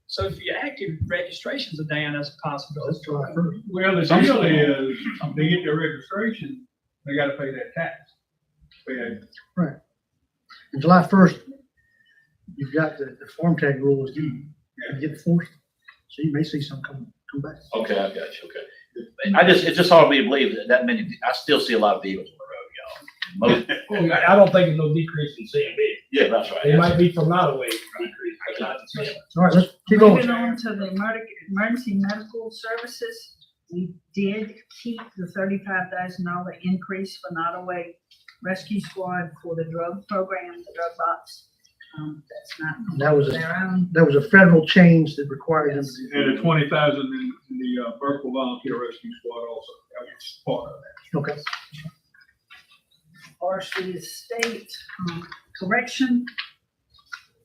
So if your active registrations are down, that's a possibility. That's July 1st. Well, the deal is, they get their registration, they gotta pay that tax. Right. And July 1st, you've got the farm tag rule is due, and get forced, so you may see some come back. Okay, I got you. Okay. It's just hard for me to believe that many, I still see a lot of vehicles on the road, y'all. I don't think there's no decrease in CMB. Yeah, that's right. It might be from Nottoway decrease, but not the same. All right, let's keep going. Moving on to the emergency medical services, we did keep the $35,000 increase for Nottoway Rescue Squad for the drug program, the drug box. That's not That was their own. a federal change that required them to do. And the 20,000 in the Burkeville Volunteer Rescue Squad also, that was part of that. Okay. Varsity Estate, correction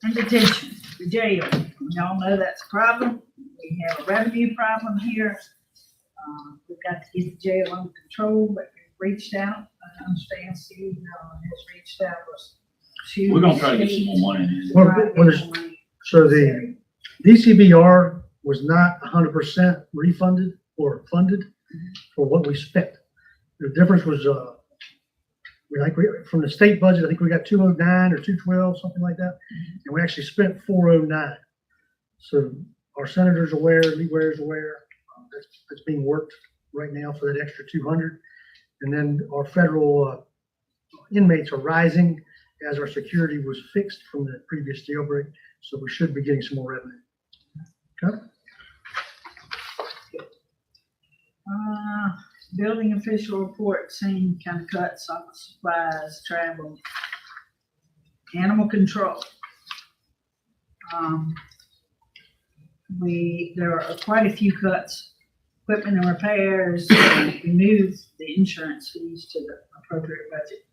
and detention, the jail. Y'all know that's a problem. We have a revenue problem here. We've got to get the jail under control, but we've reached out. I understand Steve has reached out. We're gonna try to get some more money in. Well, So the DCBR was not 100% refunded or funded for what we spent. The difference was, from the state budget, I think we got 209 or 212, something like that. And we actually spent 409. So Our senator's aware, Lee Ware's aware. That's being worked right now for that extra 200. And then our federal inmates are rising as our security was fixed from the previous jailbreak. So we should be getting some more revenue. Okay. Building official report, same kind of cuts, office supplies, travel, animal control. There are quite a few cuts, equipment and repairs, we moved the insurance fees to the appropriate budget.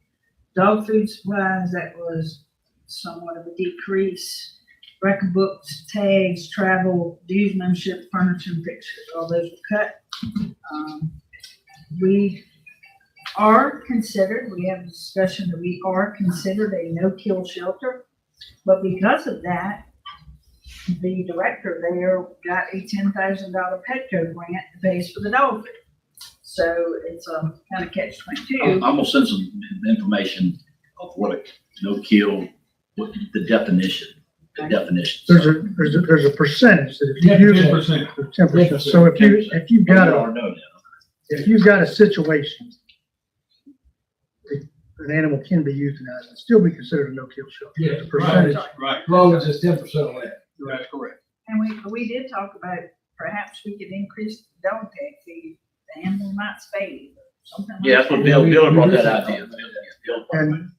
Dog food supplies, that was somewhat of a decrease. Record books, tags, travel, dues, membership, furniture and fixtures, all those were cut. We are considered, we have a discussion that we are considered a no-kill shelter, but because of that, the director there got a $10,000 Petco grant that pays for the dog food. So it's a kind of catch-22. I'm gonna send some information of what a no-kill, what the definition. There's a percentage that if you use 10%. 10%. So if you've got a situation, an animal can be euthanized and still be considered a no-kill shelter. Yeah, It's a percentage. Right, As long as it's 10% on that. that's correct. And we did talk about perhaps we could increase the dog tag fee, the animal not spayed, or something like that. Yeah, that's what Bill brought that idea. And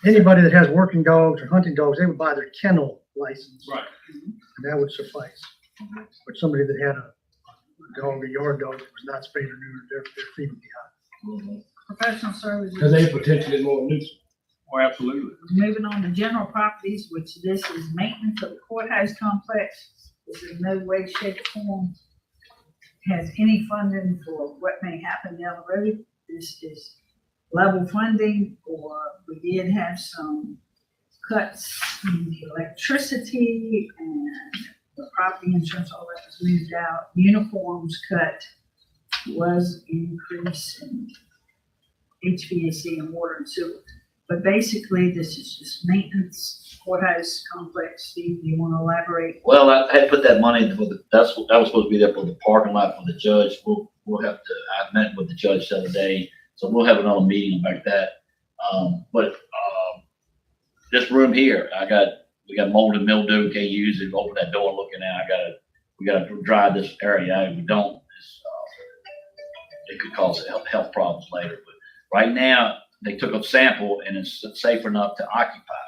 anybody that has working dogs or hunting dogs, they would buy their kennel license. Right. And that would suffice. But somebody that had a dog, a yard dog that was not spayed or neutered, their fee would be high. Professional services. Because they potentially more nuisance. Oh, absolutely. Moving on to general properties, which this is maintenance of the courthouse complex. This in no way, shape, or form has any funding for what may happen down the road. This is level funding, or we did have some cuts in the electricity and the property insurance, all that was moved out. Uniforms cut was increase in HVAC and water and sewer. But basically, this is just maintenance, courthouse complex. Steve, do you want to elaborate? Well, I had put that money for that was supposed to be there for the parking lot for the judge. We'll have to, I met with the judge the other day, so we'll have another meeting about that. But this room here, we got mold and mildew, can't use it, open that door looking at, we gotta dry this area out. If we don't, it could cause health problems later. But right now, they took a sample and it's safe enough to occupy,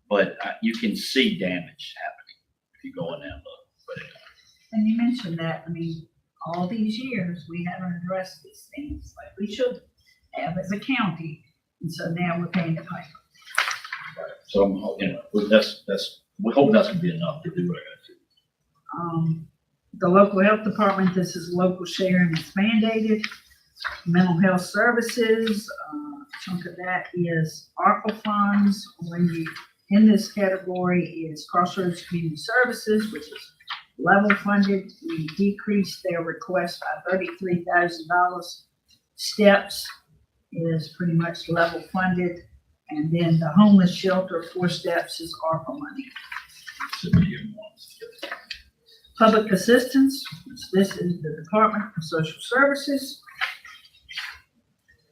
but you can see damage happening if you go in there and look. But anyway. And you mentioned that, I mean, all these years, we haven't addressed these things like we should have as a county. And so now we're paying the piper. So, we hope that's gonna be enough to do what I gotta do. The local health department, this is local share and it's mandated. Mental health services, chunk of that is ARPA funds. In this category is Crossroads Community Services, which is level funded. We decreased their request by $33,000. Steps is pretty much level funded. And then the homeless shelter, 4 steps is ARPA money. Public assistance, this is the Department of Social Services.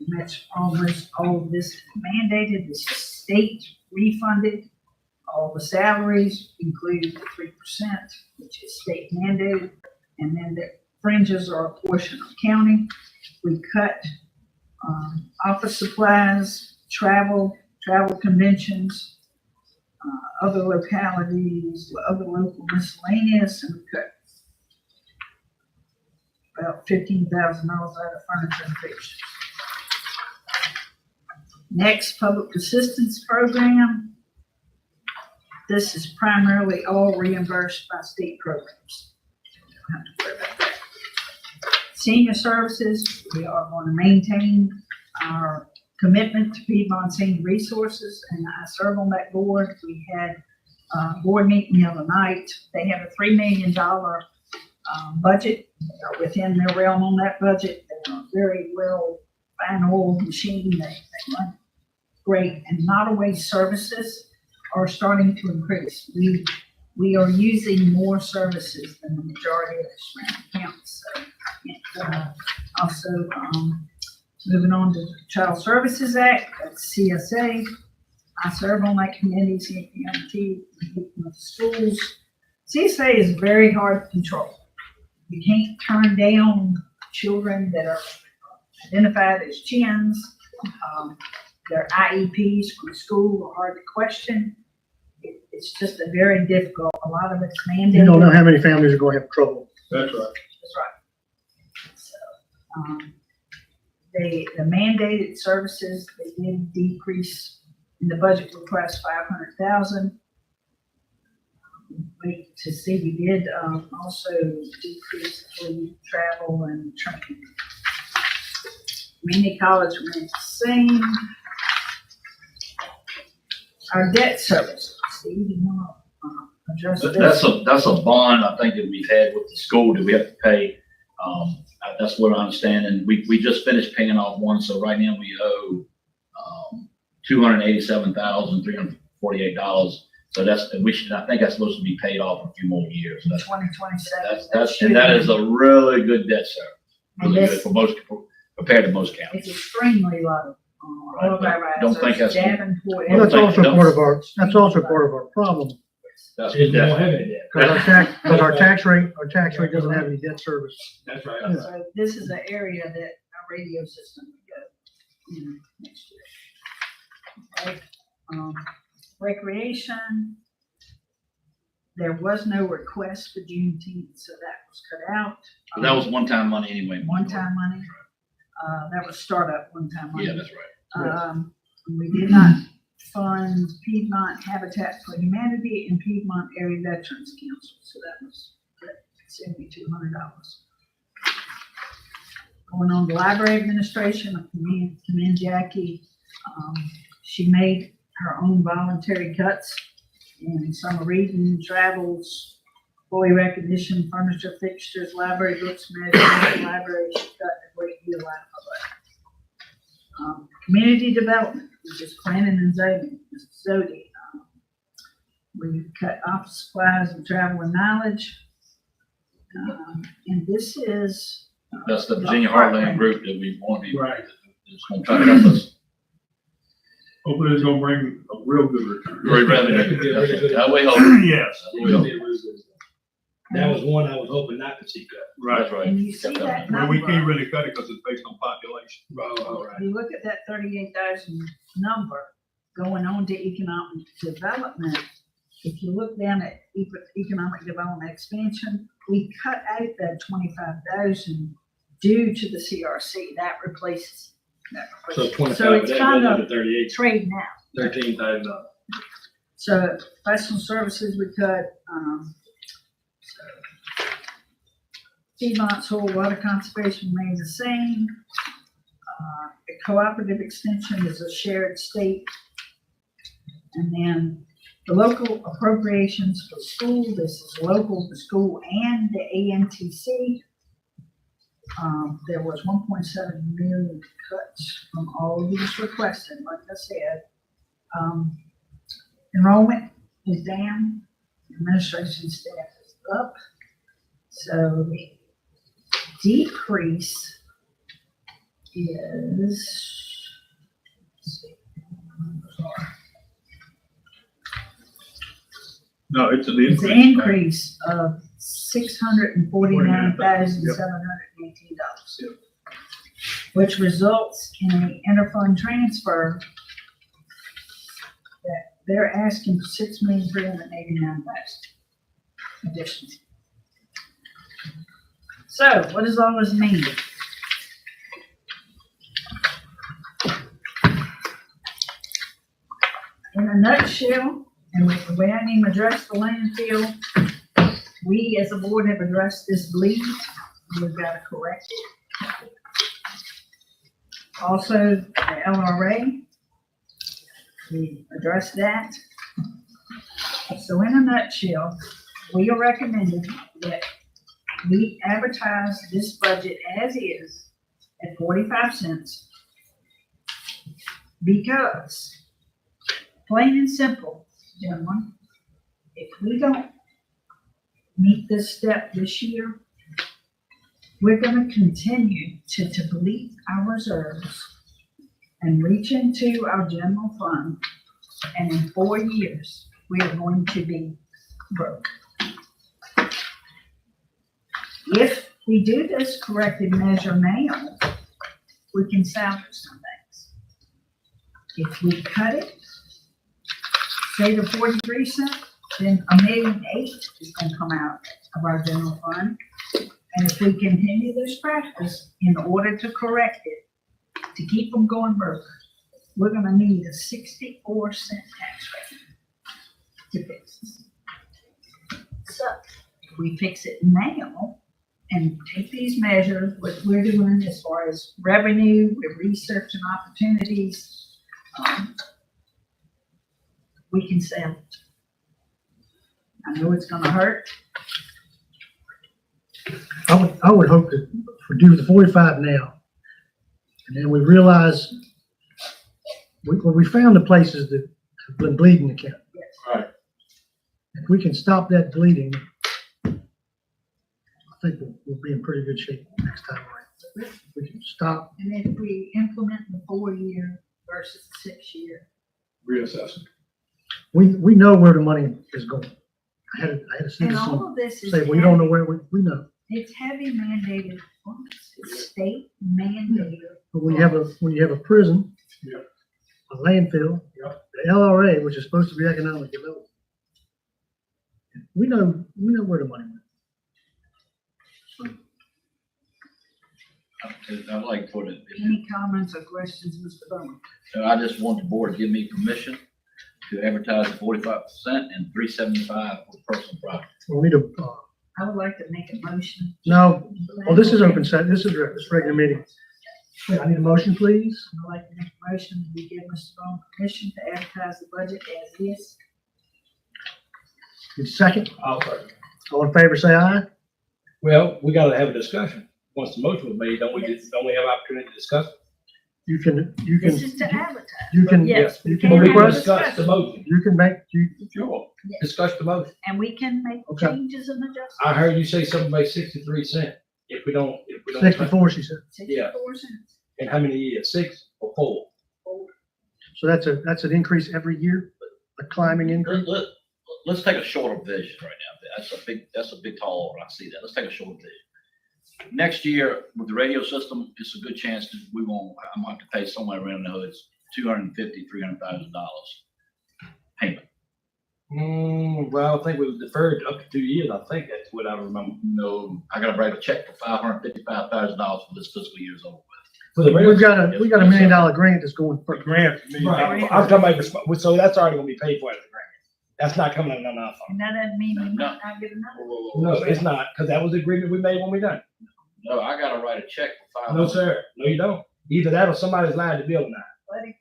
And that's almost all of this is mandated, this is state refunded. All the salaries include the 3%, which is state mandated. And then the fringes are a portion of county. We cut office supplies, travel conventions, other localities, other local miscellaneous, and we cut about $15,000 out of furniture and fixtures. Next, public assistance program. This is primarily all reimbursed by state programs. Don't have to worry about that. Senior services, we are going to maintain our commitment to Piedmont Senior Resources, and I serve on that board. We had a board meeting the other night. They have a $3 million budget. They are within their realm on that budget. They're a very well fine oiled machine. They run great. And Nottoway services are starting to increase. We we are using more services than the majority of the surrounding counties. So, also, moving on to the Child Services Act, that's CSA. I serve on that committee, CPMT, with the schools. CSA is very hard to control. You can't turn down children that are identified as chins. Their IEPs from school are hard to question. It's just a very difficult, a lot of it's mandated. You don't know how many families are going to have trouble. That's right. That's right. So, the mandated services, they did decrease in the budget request 500,000. Wait to see, we did, also decrease the travel and training. Community college remains the same. Our debt service, Steve, you want to address this? That's a bond, I think, that we've had with the school that we have to pay. That's what I understand, and we just finished paying off one, so right now we owe, $287,348. So I think that's supposed to be paid off in a few more years. In That's, 2027. that is a really good debt service. And Really this- good compared to most counties. It's extremely low. All of our Don't think that's- Davenport, Well, that's think- also don't- part of our problem, That's, Is we don't that's, have any debt. because our tax rate doesn't have any debt service. That's right. So this is an area that our radio system would go, next year. Okay, recreation. There was no request for Juneteenth, so that was cut out. that was one-time money anyway. One-time money. That was startup one-time money. Yeah, that's right. We did not fund Piedmont Habitat for Humanity and Piedmont Area Veterans Council, so that was $7,200. Going on to library administration, I commend Jackie. She made her own voluntary cuts in summer reading, travels, employee recognition, furniture, fixtures, library books, magazines, library. She cut a great deal out of it. Community development, which is planning and zoning, Zodi. We cut office supplies and travel and knowledge. And this is. That's the Virginia Heartland group that we want to be, Right. it's going to try to help us. Hopefully it's gonna bring a real good return. Great revenue. That way, hope. Yes. That was one I was hoping not to see cut. Right. That's right. And you see that Well, we number. can't really cut it because it's based on population. All right. If you look at that 38,000 number going on to economic development, if you look down at economic development expansion, we cut out that 25,000 due to the CRC. That replaces. So 25, So it's that kind goes of to 38, trading out. $13,000. So professional services we cut, Piedmont soil water conservation remains the same. The cooperative extension is a shared state. And then the local appropriations for school, this is local, the school and the AMTC. There was 1.7 million cuts from all of these requested, like I said. Enrollment is down, administration staff is up. So the decrease is, let's see, No, it's an it's an increase of $649,718, which results in an interfund transfer that they're asking for $6,389,000 additional. So what does all this mean? In a nutshell, and with the way I need to address the landfill, we as a board have addressed this bleed. We've got to correct it. Also, the LRA, we addressed that. So in a nutshell, we are recommending that we advertise this budget as is at 45 cents because, plain and simple, gentlemen, if we don't meet this step this year, we're gonna continue to deplete our reserves and reach into our general fund, and in 4 years, we are going to be broke. If we do this corrected measure now, we can salvage some things. If we cut it, say to 43 cents, then $1.8 million is gonna come out of our general fund. And if we continue this practice in order to correct it, to keep them going broke, we're gonna need a 64-cent tax rate to fix this. So if we fix it now and take these measures, what we're doing as far as revenue, with research and opportunities, we can sell it. I know it's gonna hurt. I would hope that we do the 45 now. And then we realize, we found the places that have been bleeding the county. Right. If we can stop that bleeding, I think we'll be in pretty good shape next time around. If we can stop. And if we implement the 4-year versus the 6-year, Reassessment. We know where the money is going. I had a and citizen all of this is say, we don't know where we know. It's heavy mandated funds. It's state mandated. But when you have a prison, Yeah. a landfill, Yeah. the LRA, which is supposed to be economic development, we know where the money went. I'd like to put it, Any comments or questions, Mr. Bowman? so I just want the board to give me permission to advertise at 45% and $3.75 for personal property. We need a, I would like to make a motion. no, oh, this is open set, this is regular meeting. I need a motion, please. I'd like to make a motion that we give Mr. Bowman permission to advertise the budget as is. Need a second. I'll second. All in favor, say aye. Well, we gotta have a discussion. Once the motion was made, don't we have opportunity to discuss it? You can, This is to advertise. you can, Yes, you we can can Well, we can request, discuss the motion. you can make, Sure. Yes. Discuss the motion. And we can make Okay. changes and adjustments. I heard you say something about 63 cents. If we don't. 64, she said. 64 cents. In how many years? 6 or 4? So that's an increase every year, a climbing increase. Let's take a shorter vision right now. That's a big tall order. I see that. Let's take a shorter vision. Next year with the radio system, it's a good chance that I'm gonna have to pay somewhere around the hoods, $250,000, $300,000 payment. Well, I think we deferred up to 2 years. I think that's what I remember. No, I gotta write a check for $555,000 for this fiscal year's over with. For the radio. We got a $1 million grant that's going for. Grant. Right. I'm talking about, so that's already gonna be paid for as a grant. That's not coming out of our fund. And that doesn't mean we might No. not get another. No, it's not, because that was the agreement we made when we done. No, I gotta write a check for No, $500,000. sir. No, you don't. Either that or somebody's lying to bill now. Buddy,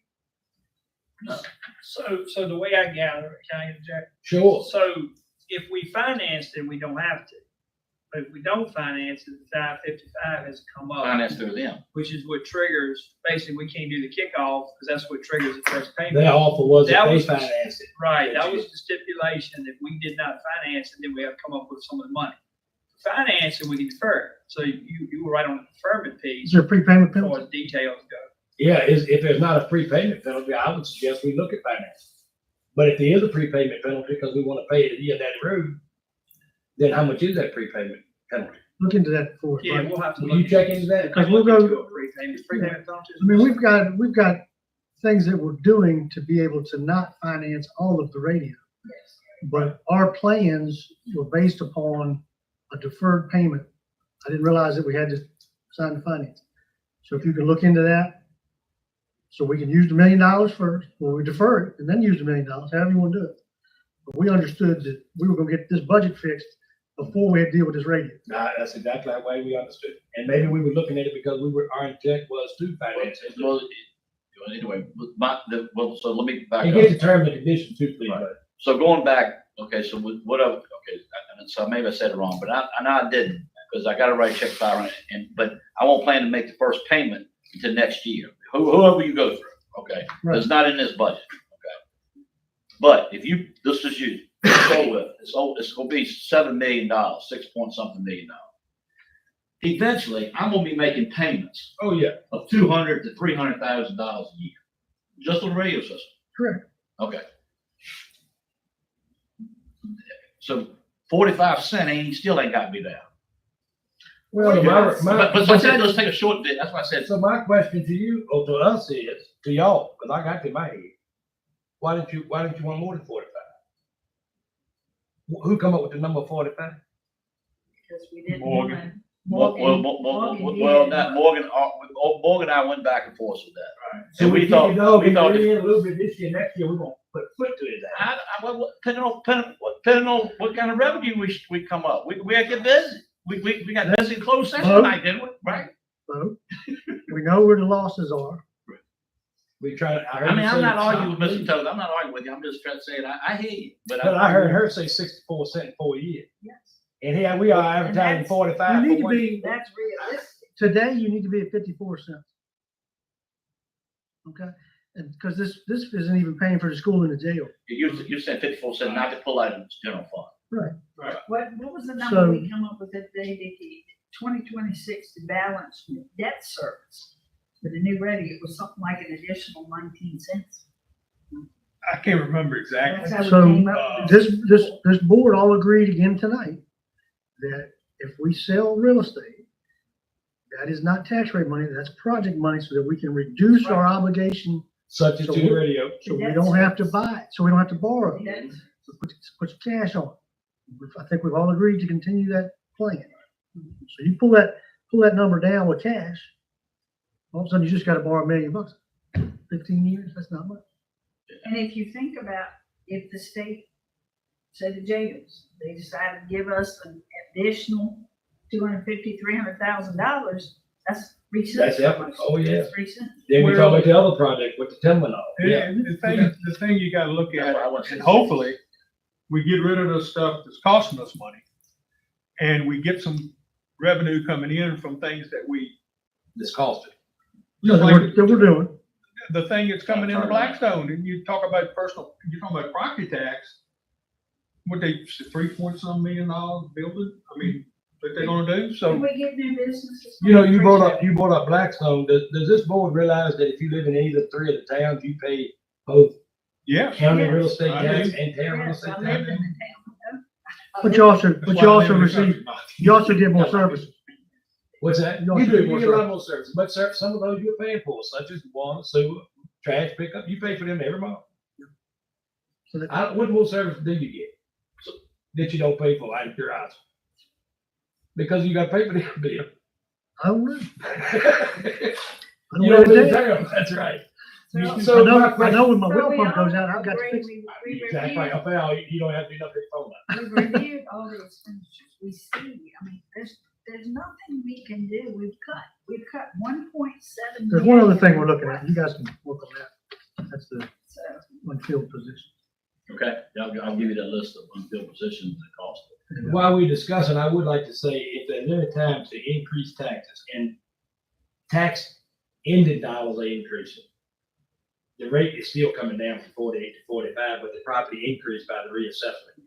So the way I gather it, can I interject? Sure. So if we finance it, we don't have to. But if we don't finance it, the 555 has come up, Finance through them. which is what triggers, basically, we can't do the kickoff because that's what triggers the first payment. Their offer was that That they was- financed it. Right, that was the stipulation. If we did not finance it, then we have to come up with some of the money. Finance it, we can defer it. So you were right on the deferment Is piece there a prepayment as penalty? far as details go. Yeah, if there's not a prepayment penalty, I would suggest we look at finance. But if there is a prepayment penalty because we want to pay it a year down the road, then how much is that prepayment penalty? Look into that for us. Yeah, Mike. we'll have to. Will you check into that? Because we'll go- into a prepayment penalties. I mean, we've got things that we're doing to be able to not finance all of the radio. But our plans were based upon a deferred payment. I didn't realize that we had to sign the finance. So if you can look into that, so we can use the $1 million first, or we defer it and then use the $1 million, however you want to do it. But we understood that we were gonna get this budget fixed before we had to deal with this radio. Nah, that's exactly the way we understood. And maybe we were looking at it because our intent was to finance it. Well, anyway, so let me back And up. get the terms and conditions too, please. Right. So going back, okay, so so maybe I said it wrong, but I know I didn't, because I gotta write a check $500, but I won't plan to make the first payment until next year, whoever you go through, okay? Right. It's not in this budget, okay? But if you, let's just use, It's gonna be $7 million, 6 point something million dollars. Eventually, I'm gonna be making payments Oh, yeah. of $200,000 to $300,000 a year, just on the radio system. Correct. Okay. So 45 cent still ain't got me down. Well, But I said, let's take a short bit, that's why I said, so my question to you, or to us is, to y'all, because I got to my head, why didn't you want more than 45? Who come up with the number 45? Because we didn't. Morgan. want- Morgan, Morgan and I went back and forth with that. So And we thought, a little bit this year, next year, we're gonna put foot to his ass. well, depending on what kind of revenue we come up, we gotta get busy. We got busy in closed session tonight, didn't we? Right? So, we know where the losses are. We try to. I mean, I'm not arguing with Mr. Toad, I'm not arguing with you, I'm just trying to say, I hear you, but. But I heard her say 64 cents for a year. Yes, And here we are advertising that's- 45 You for need to one. be, that's realistic. today, you need to be at 54 cents. Okay, and because this isn't even paying for the school and the jail. You said 54 cents not to pull out of the general fund. What was the So- number we come up with that day, Dickie? 2026 to balance with debt service. For the new radio, it was something like an additional 19 cents. I can't remember exactly. That's how we So, came up with This board all agreed again tonight that if we sell real estate, that is not tax rate money, that's project money so that we can reduce our obligation, Subject So to the we're- radio. so we don't have to buy it, so we don't have to borrow. That's- So put some cash on it. I think we've all agreed to continue that plan. So you pull that number down with cash, all of a sudden you just gotta borrow $1 million. 15 years, that's not much. And if you think about, if the state, say the jails, they decided to give us an additional $250,000-300,000, that's 3 cents. That's it. Oh, yeah. That's 3 cents. Then we talk about the other project with the terminal. Yeah. And the thing you gotta look That's at, what I want to and say. hopefully, we get rid of the stuff that's costing us money. And we get some revenue coming in from things that This cost it. That we're doing. the thing that's coming into Blackstone, and you talk about you're talking about property tax. What they, $3-point-some million building, I mean, what they gonna do, Can so, we get new businesses? You know, you brought up Blackstone. Does this board realize that if you live in either three of the towns, you pay both yeah. county Yes. real estate I tax do. and town real Yes, estate I tax? lived in the town. But you also That's why I live in the receive, country. you also get more services. What's that? You You also do, get you more get a lot more service, but some of those you're paying for, such as water, sewer, trash pickup, you pay for them every month. So that, What more service do you get that you don't pay for out of your house? Because you gotta pay for the bill. I don't know. I You don't don't know. pay the bill, that's right. So- I know when my So well we pump goes all out, I've got to agree, fix it. we Exactly, reviewed, I pay you don't have to do nothing for that. we reviewed all the expenditures, we see, I mean, there's nothing we can do, we've cut 1.7. There's one other thing we're looking at. You guys can work on that. That's the So, unfilled position. Okay, I'll give you that list of unfilled positions and cost. While we're discussing, I would like to say, if there's any time to increase taxes, and tax ended dollars are increasing. The rate is still coming down from 48 to 45, but the property increased by the reassessment.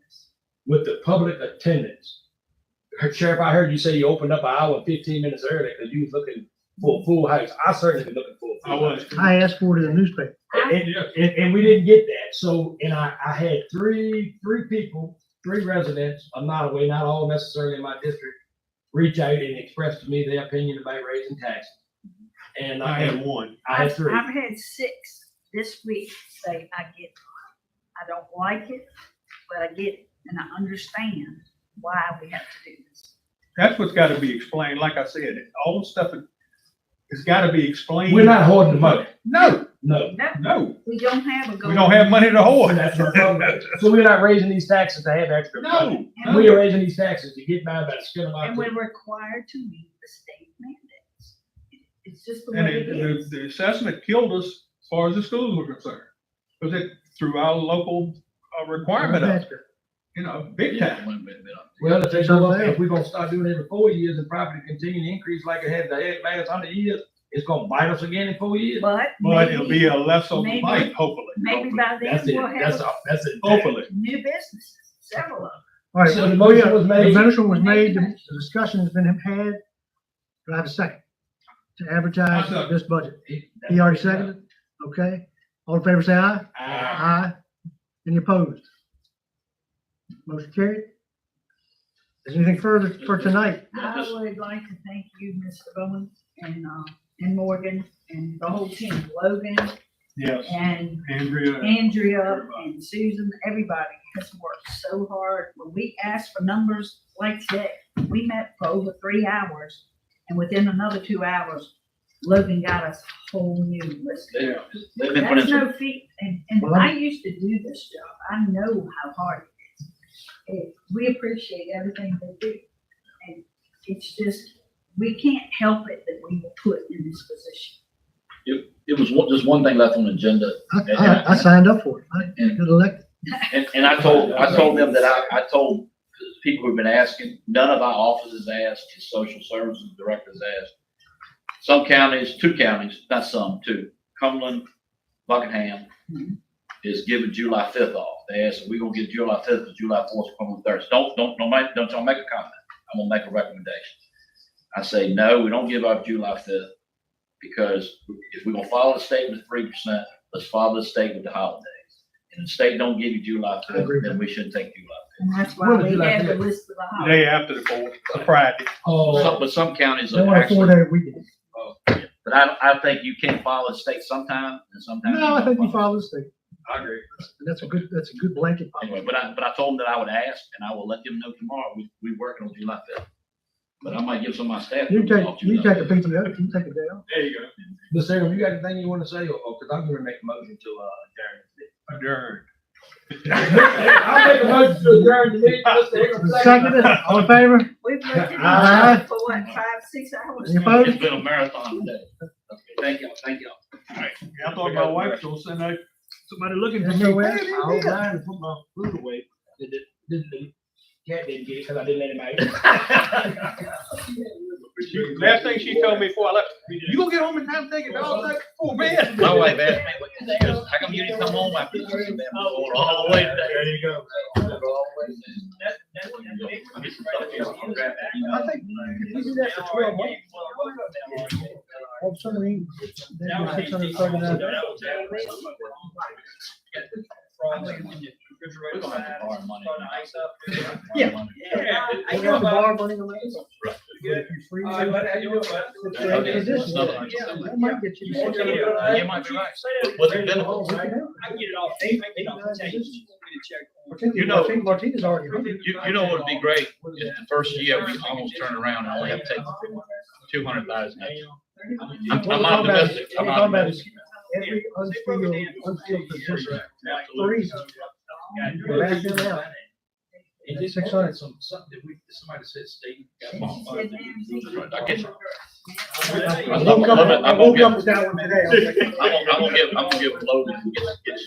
With the public attendance, Sheriff, I heard you say you opened up an hour and 15 minutes early because you was looking for a full house. I certainly been looking for a I full was. house. I asked for it in the newspaper. And we didn't get that, so, and I had three residents of Nottoway, not all necessarily in my district, reach out and express to me their opinion about raising taxes. And I had one. I had three. I've had 6 this week say, I get it. I don't like it, but I get it, and I understand why we have to do this. That's what's gotta be explained, like I said, all the stuff has gotta be explained. We're not hoarding the money. No, No. no, We don't have a goal. we don't have money to hoard. That's the problem. So we're not raising these taxes to have extra money. No, We are raising these taxes to get by by the skin of our And teeth. we're required to meet the state mandates. It's just the and way it is. the assessment killed us as far as the schools were concerned. Because it threw our local requirement up, big time. Well, if we're gonna start doing it every 4 years and property continue to increase like it has the last 100 years, it's gonna bite us again in 4 years. But But it'll be a less of a maybe- bite, hopefully. maybe by then That's it. we'll That's have all. That's it. Hopefully. new businesses. several of them. All right, So the oh motion yeah, was the made. motion was made, the discussion has been had. Do I have a second? To advertise I second. this budget. He already seconded? Okay. All in favor, say aye. Aye. Any opposed? Motion carried. Is there anything further for tonight? I would like to thank you, Mr. Bowen, and Morgan, and the whole team, Logan, Yes, and Andrea. Andrea, and Susan, everybody has worked so hard. When we asked for numbers like today, we met for over 3 hours, and within another 2 hours, Logan got us a whole new list. Yeah. They've been That's putting some, no feat, and Well, I used to do this job. I know how hard it is. And we appreciate everything they do. And it's just, we can't help it that we were put in this position. it was just one thing left on the agenda. I signed up for it. I got elected. And I told them that I told people who've been asking, none of our offices asked, the social services directors asked. Some counties, 2 counties, not some, 2, Cumberland, Buckingham, is giving July 5th off. They asked, we're gonna get July 5th, but July 4th is Cumberland Thursday. Don't y'all make a comment. I'm gonna make a recommendation. I say, no, we don't give up July 5th, because if we're gonna follow the state with 3%, let's follow the state with the holidays. And the state don't give you July I agree 5th, with then we shouldn't take July And that's why What would we you like had to the do? list of the The holidays. day after the 4th, the Friday. 5th. Oh, But some counties They are want a actually, 4-day weekend. but I think you can follow the state sometime, and sometimes. No, I don't think you follow. follow the state. I agree. And that's a good blanket policy. Anyway, but I told them that I would ask, and I will let them know tomorrow, we working on July 5th. But I might give some of my staff. You take off a July 5th. PTO, you take a day off. There you go. Mr. Aaron, you got anything you want to say, or, cause I'm gonna make a motion to, Adjourned. I'll make a motion to adjourn the meeting, Mr. Aaron. Second, all in favor? We've looked at Aye. it for what, 5, 6 hours? Any opposed? It's been a marathon today. Okay, thank y'all. All right. I thought my wife was gonna send out somebody looking for There's me. no way. I was lying to put my food away. The cat didn't get it because I didn't let him out. Last thing she told me before I left, you gonna get home in time to take it all back before bed? My wife asked me, what you think? How come you didn't come home after you took them all the way today? There you go. I think if we do that for 12 months, all some reason, then you're 639. We're gonna have to borrow money. Yeah. I got the bar running on that. Good. If you freeze All right, bud, how you doing, bud? it's Okay, a position. another- That might get you. You might be right. What's it been? I can get it off, I can get it off the tape. Just want me to check. You know- Martinez already. You know what would be great? Is the first year, we almost turn around and only have to take 200,000. I'm optimistic. I'm optimistic. Every unskilled position. Freeze. Back them out. And just 600. something that somebody said, Steve. I get you. I woke up with that one today. I was like, I'm gonna give Logan, get